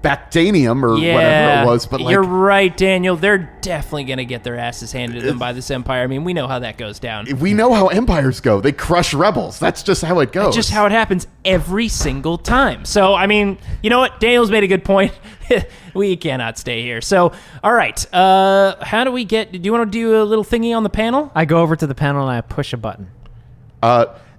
Bactanium or whatever it was. But like, you're right, Daniel. They're definitely going to get their asses handed to them by this Empire. I mean, we know how that goes down. we know how empires go. They crush rebels. That's just how it goes. Just how it happens every single time. So, I mean, you know what? Daniel's made a good point. We cannot stay here. So, all right. How do we get... Do you want to do a little thingy on the panel? I go over to the panel and I push a button.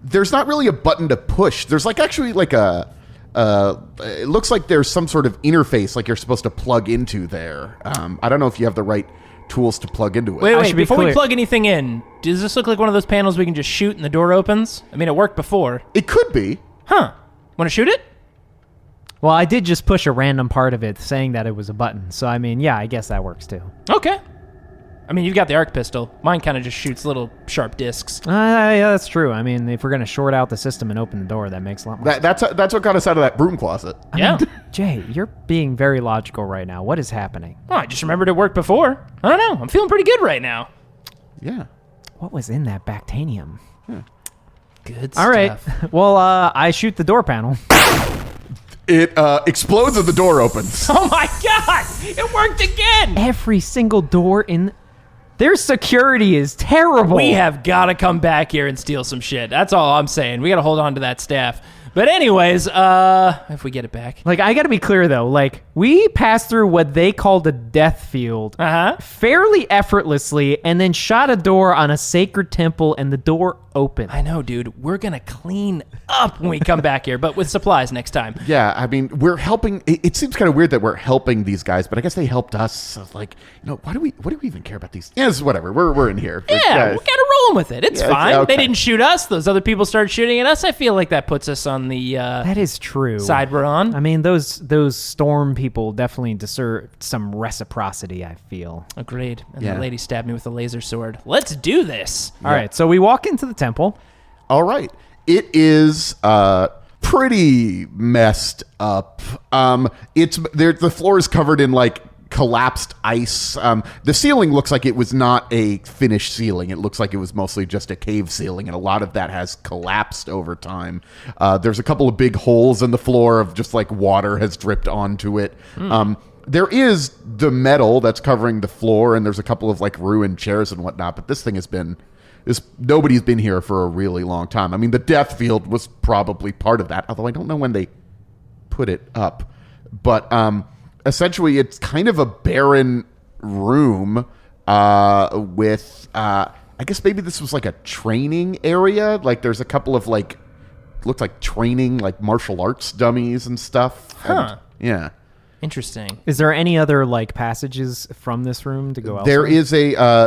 There's not really a button to push. There's like actually like a... it looks like there's some sort of interface like you're supposed to plug into there. I don't know if you have the right tools to plug into it. Wait, should be before we clear. plug anything in, does this look like one of those panels we can just shoot and the door opens? I mean, it worked before. It could be. Huh. Want to shoot it? Well, I did just push a random part of it saying that it was a button. So, I mean, yeah, I guess that works too. Okay. I mean, you've got the arc pistol. Mine kind of just shoots little sharp discs. Yeah, that's true. I mean, if we're going to short out the system and open the door, that makes a lot more sense. That's what got us out of that broom closet. Yeah. Jay, you're being very logical right now. What is happening? Well, I just remembered it worked before. I don't know. I'm feeling pretty good right now. Yeah. What was in that Bactanium? Good All right. Well, I shoot the door panel. It explodes and the door opens. Oh my god! It worked again! Every single door in... Their security is terrible. We have got to come back here and steal some shit. That's all I'm saying. We got to hold on to that staff. But anyways, if we get it back. Like, I gotta be clear, though. Like, we passed through what they called a death field fairly effortlessly and then shot a door on a sacred temple and the door opened. I know, dude. We're going to clean up when we come back here, but with supplies next time. Yeah, I mean, we're helping. It seems kind of weird that we're helping these guys, but I guess they helped us. So like, what do we even care about these? Yeah, it's whatever. We're in here. Yeah, we're kind of rolling with it. It's Yeah, fine. okay. They didn't shoot us. Those other people started shooting at us. I feel like that puts us on the That is true. side we're on. I mean, those storm people definitely deserve some reciprocity, I feel. Agreed. And Yeah. the lady stabbed me with a laser sword. Let's do this. All right, so we walk into the temple. All right. It is pretty messed up. It's there. The floor is covered in like collapsed ice. The ceiling looks like it was not a finished ceiling. It looks like it was mostly just a cave ceiling, and a lot of that has collapsed over time. There's a couple of big holes in the floor of just like water has dripped onto it. There is the metal that's covering the floor, and there's a couple of like ruined chairs and whatnot, but this thing has been... nobody's been here for a really long time. I mean, the death field was probably part of that, although I don't know when they put it up. But essentially, it's kind of a barren room with, I guess maybe this was like a training area. Like there's a couple of like, looks like training, like martial arts dummies and stuff. Huh. And, yeah. Interesting. Is there any other like passages from this room to go elsewhere?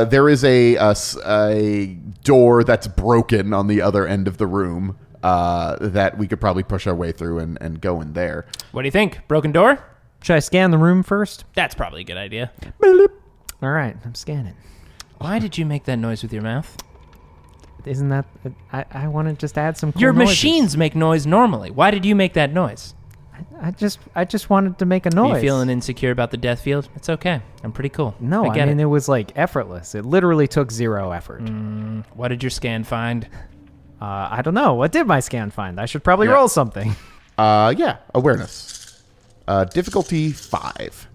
There is a door that's broken on the other end of the room that we could probably push our way through and go in there. What do you think? Broken door? Should I scan the room first? That's probably a good idea. All right, I'm scanning. Why did you make that noise with your mouth? Isn't that... I want to just add some cool Your noises. machines make noise normally. Why did you make that noise? I just wanted to make a noise. Are you feeling insecure about the death field? It's okay. I'm pretty cool. No, I mean, it was like effortless. It literally took 0 effort. What did your scan find? I don't know. What did my scan find? I should probably roll something. Yeah, awareness. Difficulty 5.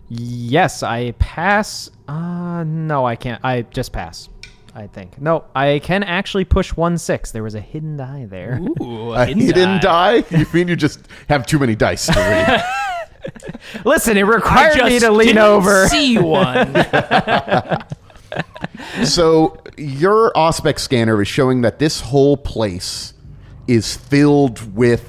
Yes, I pass. No, I can't. I just pass, I think. No, I can actually push 1/6. There was a hidden die there. Ooh, A hidden die? You mean you just have too many dice to read? Listen, it I required just me to lean didn't over. see one. So your Auspex scanner is showing that this whole place is filled with...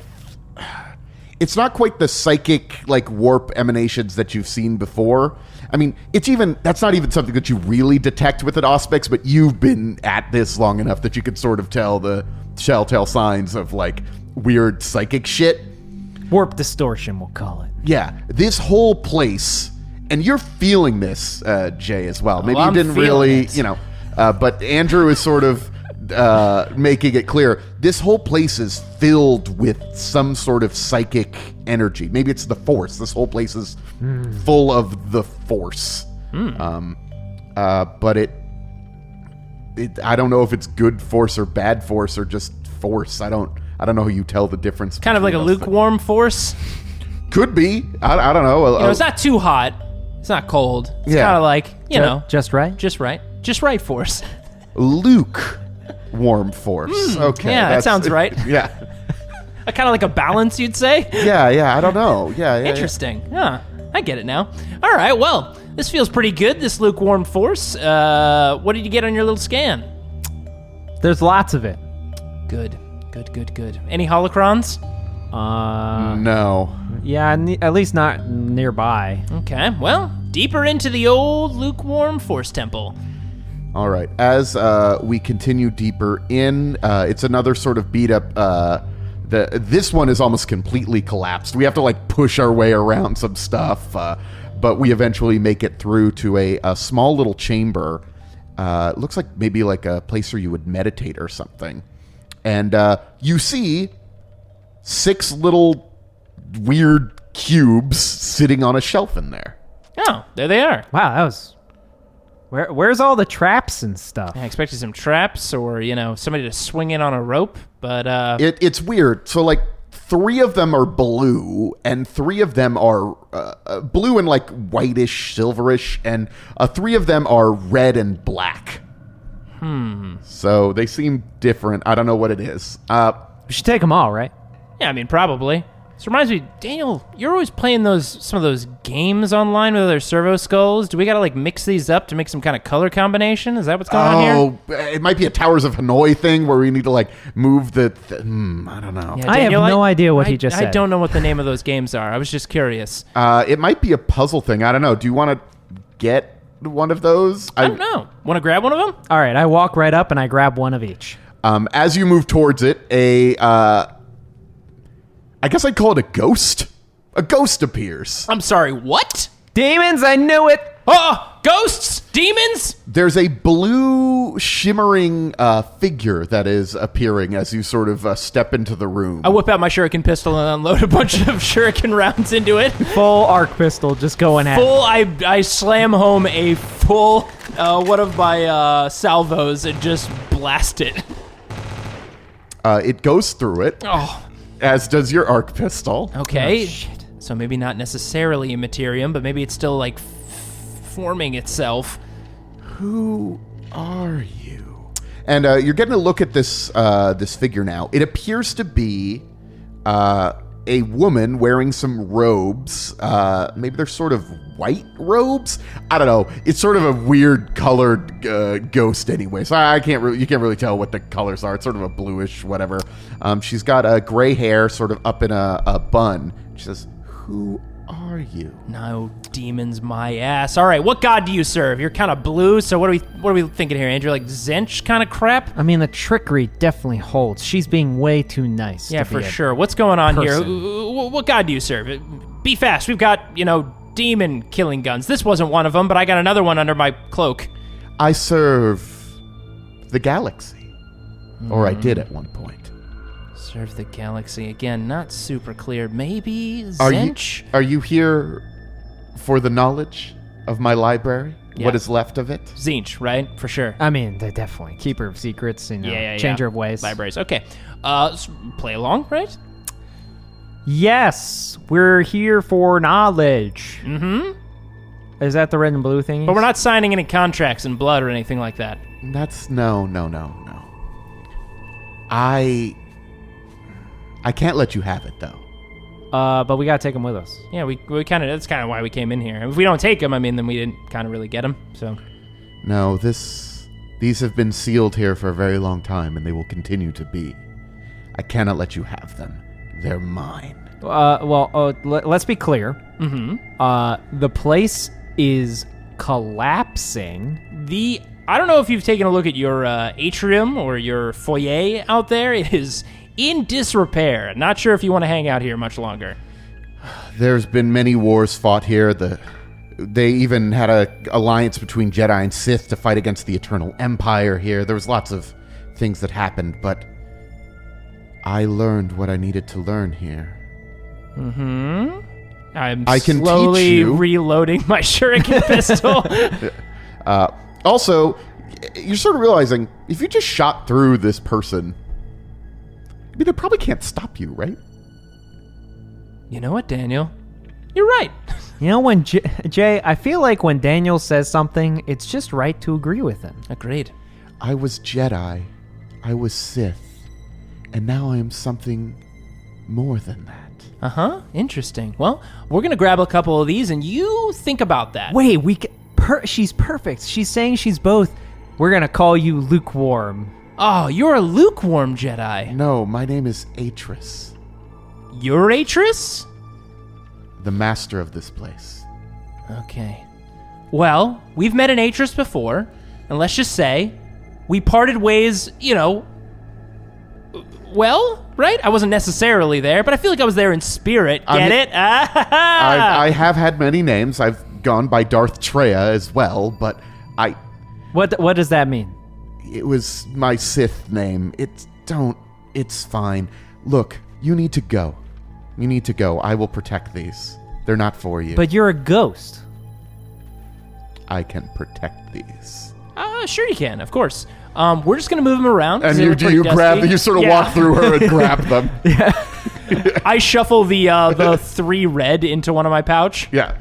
It's not quite the psychic, like, warp emanations that you've seen before. I mean, that's not even something that you really detect with an Auspex, but you've been at this long enough that you can sort of tell the telltale signs of, like, weird psychic shit. Warp distortion, we'll call it. Yeah, this whole place, and you're feeling this, Jay, as well. Maybe you I'm didn't feeling really, it. but Andrew is sort of making it clear. This whole place is filled with some sort of psychic energy. Maybe it's the Force. This whole place is full of the Force. But I don't know if it's good Force or bad Force or just Force. I don't know how you tell the difference. Kind of like a between those things. lukewarm force. Could be. I don't know. It's not too hot. It's not cold. It's Yeah. kind of like, Just right? just right. Just right force. Lukewarm Force. Okay. yeah, that sounds right. Yeah. Kind of like a balance, you'd say? Yeah. I don't know. Yeah. Interesting. Huh. I get it now. All right, well, this feels pretty good, this lukewarm force. What did you get on your little scan? There's lots of it. Good. Any holocrons? No. Yeah, at least not nearby. Okay, well, deeper into the old lukewarm force temple. All right. As we continue deeper in, it's another sort of beat up. This one is almost completely collapsed. We have to like push our way around some stuff, but we eventually make it through to a small little chamber. It looks like maybe like a place where you would meditate or something. And you see 6 little weird cubes sitting on a shelf in there. Oh, there they are. Wow, that was... Where's all the traps and stuff? I expected some traps or, somebody to swing in on a rope, but... It's weird. So, like, 3 of them are blue, and 3 of them are blue and, like, whitish, silverish, and 3 of them are red and black. So they seem different. I don't know what it is. We should take them all, right? Yeah, I mean, probably. This reminds me, Daniel, you're always playing some of those games online with other servo skulls. Do we gotta like mix these up to make some kind of color combination? Is that what's going on here? It might be a Towers of Hanoi thing where we need to like move the... I don't know. Yeah, I have Daniel, no idea what he just I said. don't know what the name of those games are. I was just curious. It might be a puzzle thing. I don't know. Do you want to get one of those? I don't know. Want to grab one of them? All right, I walk right up and I grab one of each. As you move towards it, I guess I'd call it a ghost. A ghost appears. I'm sorry, what? Demons, I knew it! Oh! Ghosts? Demons? There's a blue shimmering figure that is appearing as you sort of step into the room. I whip out my shuriken pistol and unload a bunch of shuriken rounds into it. Full arc pistol just going at Full, I slam home a full one of my salvos and just blast it. It goes through it, Oh, as does your arc pistol. okay. So maybe not necessarily a materium, but maybe it's still like forming itself. Who are you? And you're getting a look at this this figure now. It appears to be a woman wearing some robes. Maybe they're sort of white robes. I don't know. It's sort of a weird colored ghost anyway. So you can't really tell what the colors are. It's sort of a bluish whatever. She's got gray hair sort of up in a bun. She says, "Who are you?" No demons, my ass. All right, what god do you serve? You're kind of blue, so what are we thinking here, Andrew? Like Zench kind of crap? I mean, the trickery definitely holds. She's being way too nice. Yeah, to be for a sure. What's going on person. here? What god do you serve? Be fast. We've got, demon killing guns. This wasn't one of them, but I got another one under my cloak. I serve the galaxy, or I did at one point. Serve the galaxy. Again, not super clear. Maybe Zench? Are you here for the knowledge of my library? Yeah. What is left of it? Zench, right? For sure. I mean, they're definitely keeper of secrets, changer of ways. Libraries. Okay. Play along, right? Yes, we're here for knowledge. Mm-hmm. Is that the red and blue thing? But we're not signing any contracts in blood or anything like that. That's no. I can't let you have it though. But we gotta take them with us. Yeah, we kind of, that's kind of why we came in here. If we don't take them, I mean, then we didn't kind of really get them, so. No, these have been sealed here for a very long time, and they will continue to be. I cannot let you have them. They're mine. Let's be clear. Mm-hmm. The place is collapsing. I don't know if you've taken a look at your atrium or your foyer out there. It is in disrepair. Not sure if you want to hang out here much longer. There's been many wars fought here. They even had an alliance between Jedi and Sith to fight against the Eternal Empire here. There was lots of things that happened, but I learned what I needed to learn here. Mm-hmm. I can slowly teach you. Reloading my shuriken pistol. Also, you're sort of realizing, if you just shot through this person, I mean, they probably can't stop you, right? You know what, Daniel? You're right. You know, when Jay, I feel like when Daniel says something, it's just right to agree with him. Agreed. I was Jedi, I was Sith, and now I am something more than that. Uh-huh. Interesting. Well, we're going to grab a couple of these, and you think about that. Wait, she's perfect. She's saying she's both. We're gonna call you lukewarm. Oh, you're a lukewarm Jedi. No, my name is Atris, You're Atris? the master of this place. Okay. Well, we've met an Atris before, and let's just say we parted ways, well, right? I wasn't necessarily there, but I feel like I was there in spirit. Get it? I have had many names. I've gone by Darth Treya as well, but What does that mean? it was my Sith name. It's fine. Look, you need to go. I will protect these. They're not for you. But you're a ghost. I can protect these. Sure you can, of course. We're just going to move them around. 'cause And they you look pretty grab dusty. you sort of Yeah. walk through her and grab them. I shuffle the 3 red into one of my pouch. Yeah.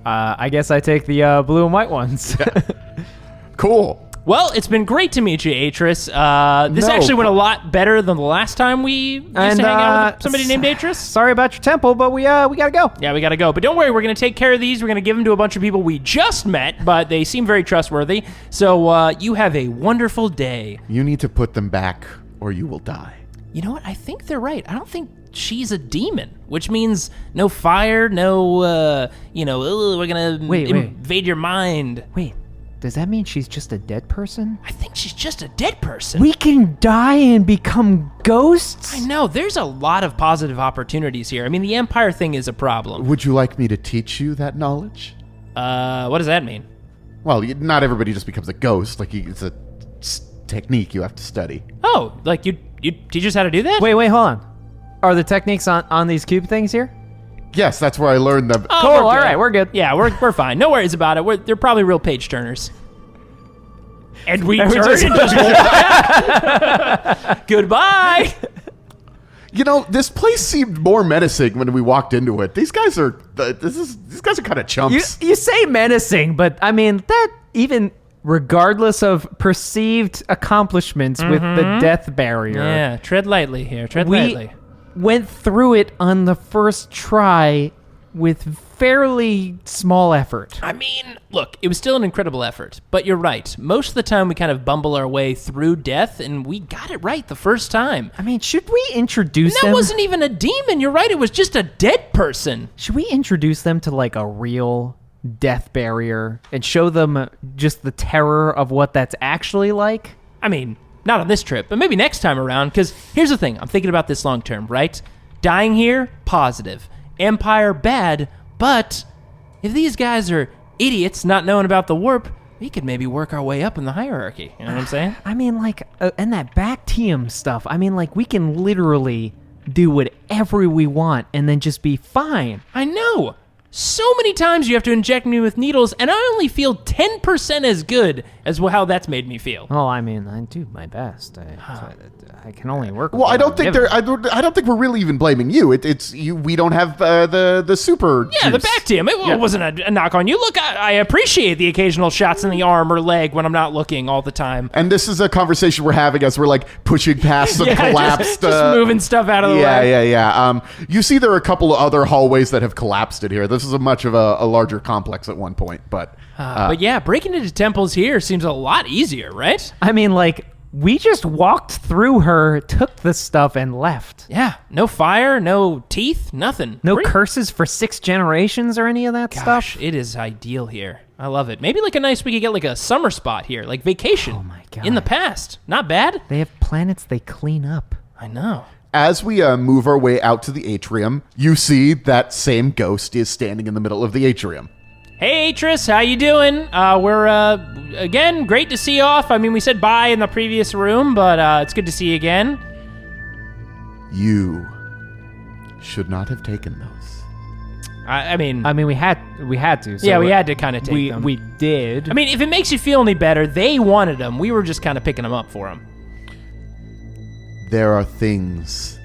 I guess I take the blue and white ones. Cool. Well, it's been great to meet you, Atris. This No. actually went a lot better than the last time we used to hang out with somebody named Atris. Sorry about your temple, but we gotta go. Yeah, we gotta go. But don't worry, we're gonna take care of these. We're gonna give them to a bunch of people we just met, but they seem very trustworthy. So you have a wonderful day. You need to put them back or you will die. You know what? I think they're right. I don't think she's a demon, which means no fire, no, we're gonna Wait. invade your mind. Wait, does that mean she's just a dead person? I think she's just a dead person. We can die and become ghosts? I know, there's a lot of positive opportunities here. I mean, the Empire thing is a problem. Would you like me to teach you that knowledge? What does that mean? Well, not everybody just becomes a ghost. Like, it's a technique you have to study. Oh, like you teach us how to do that? Wait, hold on. Are the techniques on these cube things here? Yes, that's where I learned them. Oh, Cool, we're all good. right, we're good. Yeah, we're fine. No worries about it. They're probably real page turners. And we turn just- and just walk. Goodbye. You know, this place seemed more menacing when we walked into it. These guys are kind of chumps. You say menacing, but I mean, that even regardless of perceived accomplishments with the death barrier. Yeah, tread lightly here. Tread lightly. Went through it on the first try with fairly small effort. I mean, look, it was still an incredible effort, but you're right. Most of the time we kind of bumble our way through death, and we got it right the first time. I mean, should we introduce And that them? wasn't even a demon. You're right. It was just a dead person. Should we introduce them to like a real death barrier and show them just the terror of what that's actually like? I mean, not on this trip, but maybe next time around, because here's the thing. I'm thinking about this long term, right? Dying here, positive. Empire, bad. But if these guys are idiots not knowing about the warp, we could maybe work our way up in the hierarchy. You know what I'm saying? I mean, like, and that Bactium stuff, I mean, like, we can literally do whatever we want and then just be fine. I know. So many times you have to inject me with needles, and I only feel 10% as good as how that's made me feel. Well, I mean, I do my best. I can only work with Well, I what don't I'm think given. I don't think we're really even blaming you. It's you. We don't have the super. Yeah, the juice. back team. It wasn't a knock on you. Look, I appreciate the occasional shots in the arm or leg when I'm not looking all the time. And this is a conversation we're having as we're like pushing past some collapsed. Just moving stuff out of the way. Yeah. You see, there are a couple of other hallways that have collapsed in here. This is a much of a larger complex at one point, but But yeah, breaking into temples here seems a lot easier, right? I mean, like, we just walked through her, took the stuff, and left. Yeah, no fire, no teeth, nothing. No Great. curses for 6 generations or any of that Gosh, stuff. it is ideal here. I love it. Maybe like we could get like a summer spot here, like vacation. Oh my God. In the past. Not bad. They have planets they clean up. I know. as we move our way out to the atrium, you see that same ghost is standing in the middle of the atrium. Hey, Atris, how you doing? We're, again, great to see you off. I mean, we said bye in the previous room, but it's good to see you again. You should not have taken those. I mean, we had to. So yeah, we had to kind of take them. We did. I mean, if it makes you feel any better, they wanted them. We were just kind of picking them up for them. There are things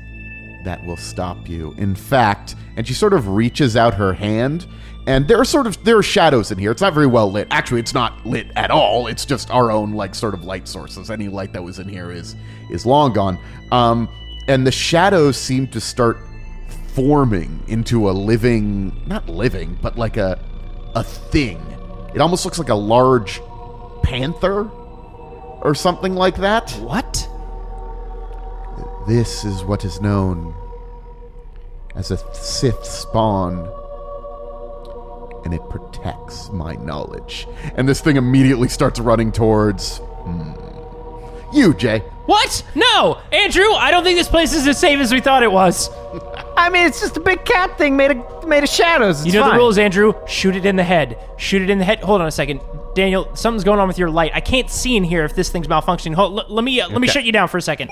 that will stop you. In fact, and she sort of reaches out her hand, and there are shadows in here. It's not very well lit. Actually, it's not lit at all. It's just our own sort of light sources. Any light that was in here is long gone. And the shadows seem to start forming into a living, not living, but like a thing. It almost looks like a large panther or something like that. What? This is what is known as a Sith spawn, and it protects my knowledge. And this thing immediately starts running towards you, Jay. What? No! Andrew, I don't think this place is as safe as we thought it was. I mean, it's just a big cat thing made of shadows. It's You know fine. the rules, Andrew. Shoot it in the head. Shoot it in the head. Hold on a second. Daniel, something's going on with your light. I can't see in here if this thing's malfunctioning. Let me shut you down for a second.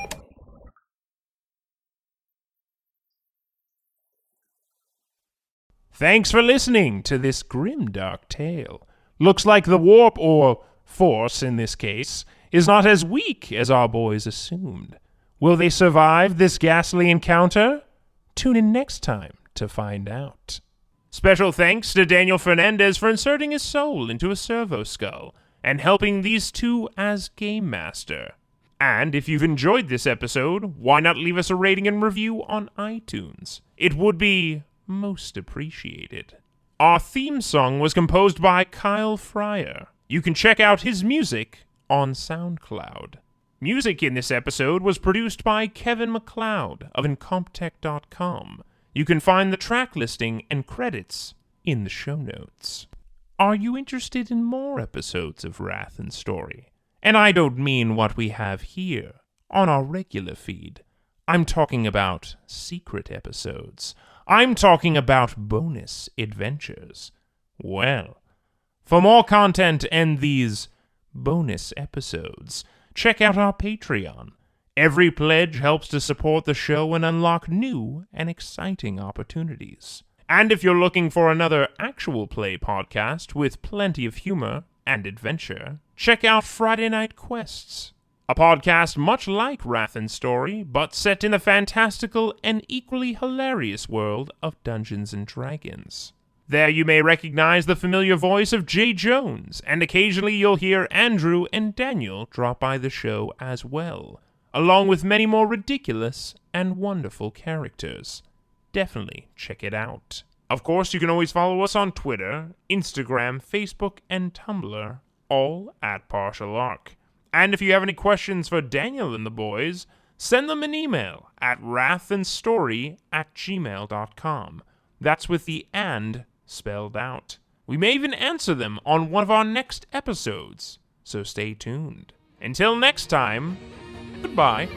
Thanks for listening to this grimdark tale. Looks like the warp, or force in this case, is not as weak as our boys assumed. Will they survive this ghastly encounter? Tune in next time to find out. Special thanks to Daniel Fernandez for inserting his soul into a servo skull and helping these two as Game Master. And if you've enjoyed this episode, why not leave us a rating and review on iTunes? It would be most appreciated. Our theme song was composed by Kyle Fryer. You can check out his music on SoundCloud. Music in this episode was produced by Kevin MacLeod of Incomptech.com. You can find the track listing and credits in the show notes. Are you interested in more episodes of Wrath and Story? And I don't mean what we have here on our regular feed. I'm talking about secret episodes. I'm talking about bonus adventures. Well, For more content and these bonus episodes, check out our Patreon. Every pledge helps to support the show and unlock new and exciting opportunities. And if you're looking for another actual play podcast with plenty of humor and adventure, check out Friday Night Quests, a podcast much like Wrath and Story, but set in the fantastical and equally hilarious world of Dungeons and Dragons. There you may recognize the familiar voice of Jay Jones, and occasionally you'll hear Andrew and Daniel drop by the show as well, along with many more ridiculous and wonderful characters. Definitely check it out. Of course, you can always follow us on Twitter, Instagram, Facebook, and Tumblr, all at Partial Arc. And if you have any questions for Daniel and the boys, send them an email at wrathandstory@gmail.com. That's with the "and" spelled out. We may even answer them on one of our next episodes, so stay tuned. Until next time, goodbye.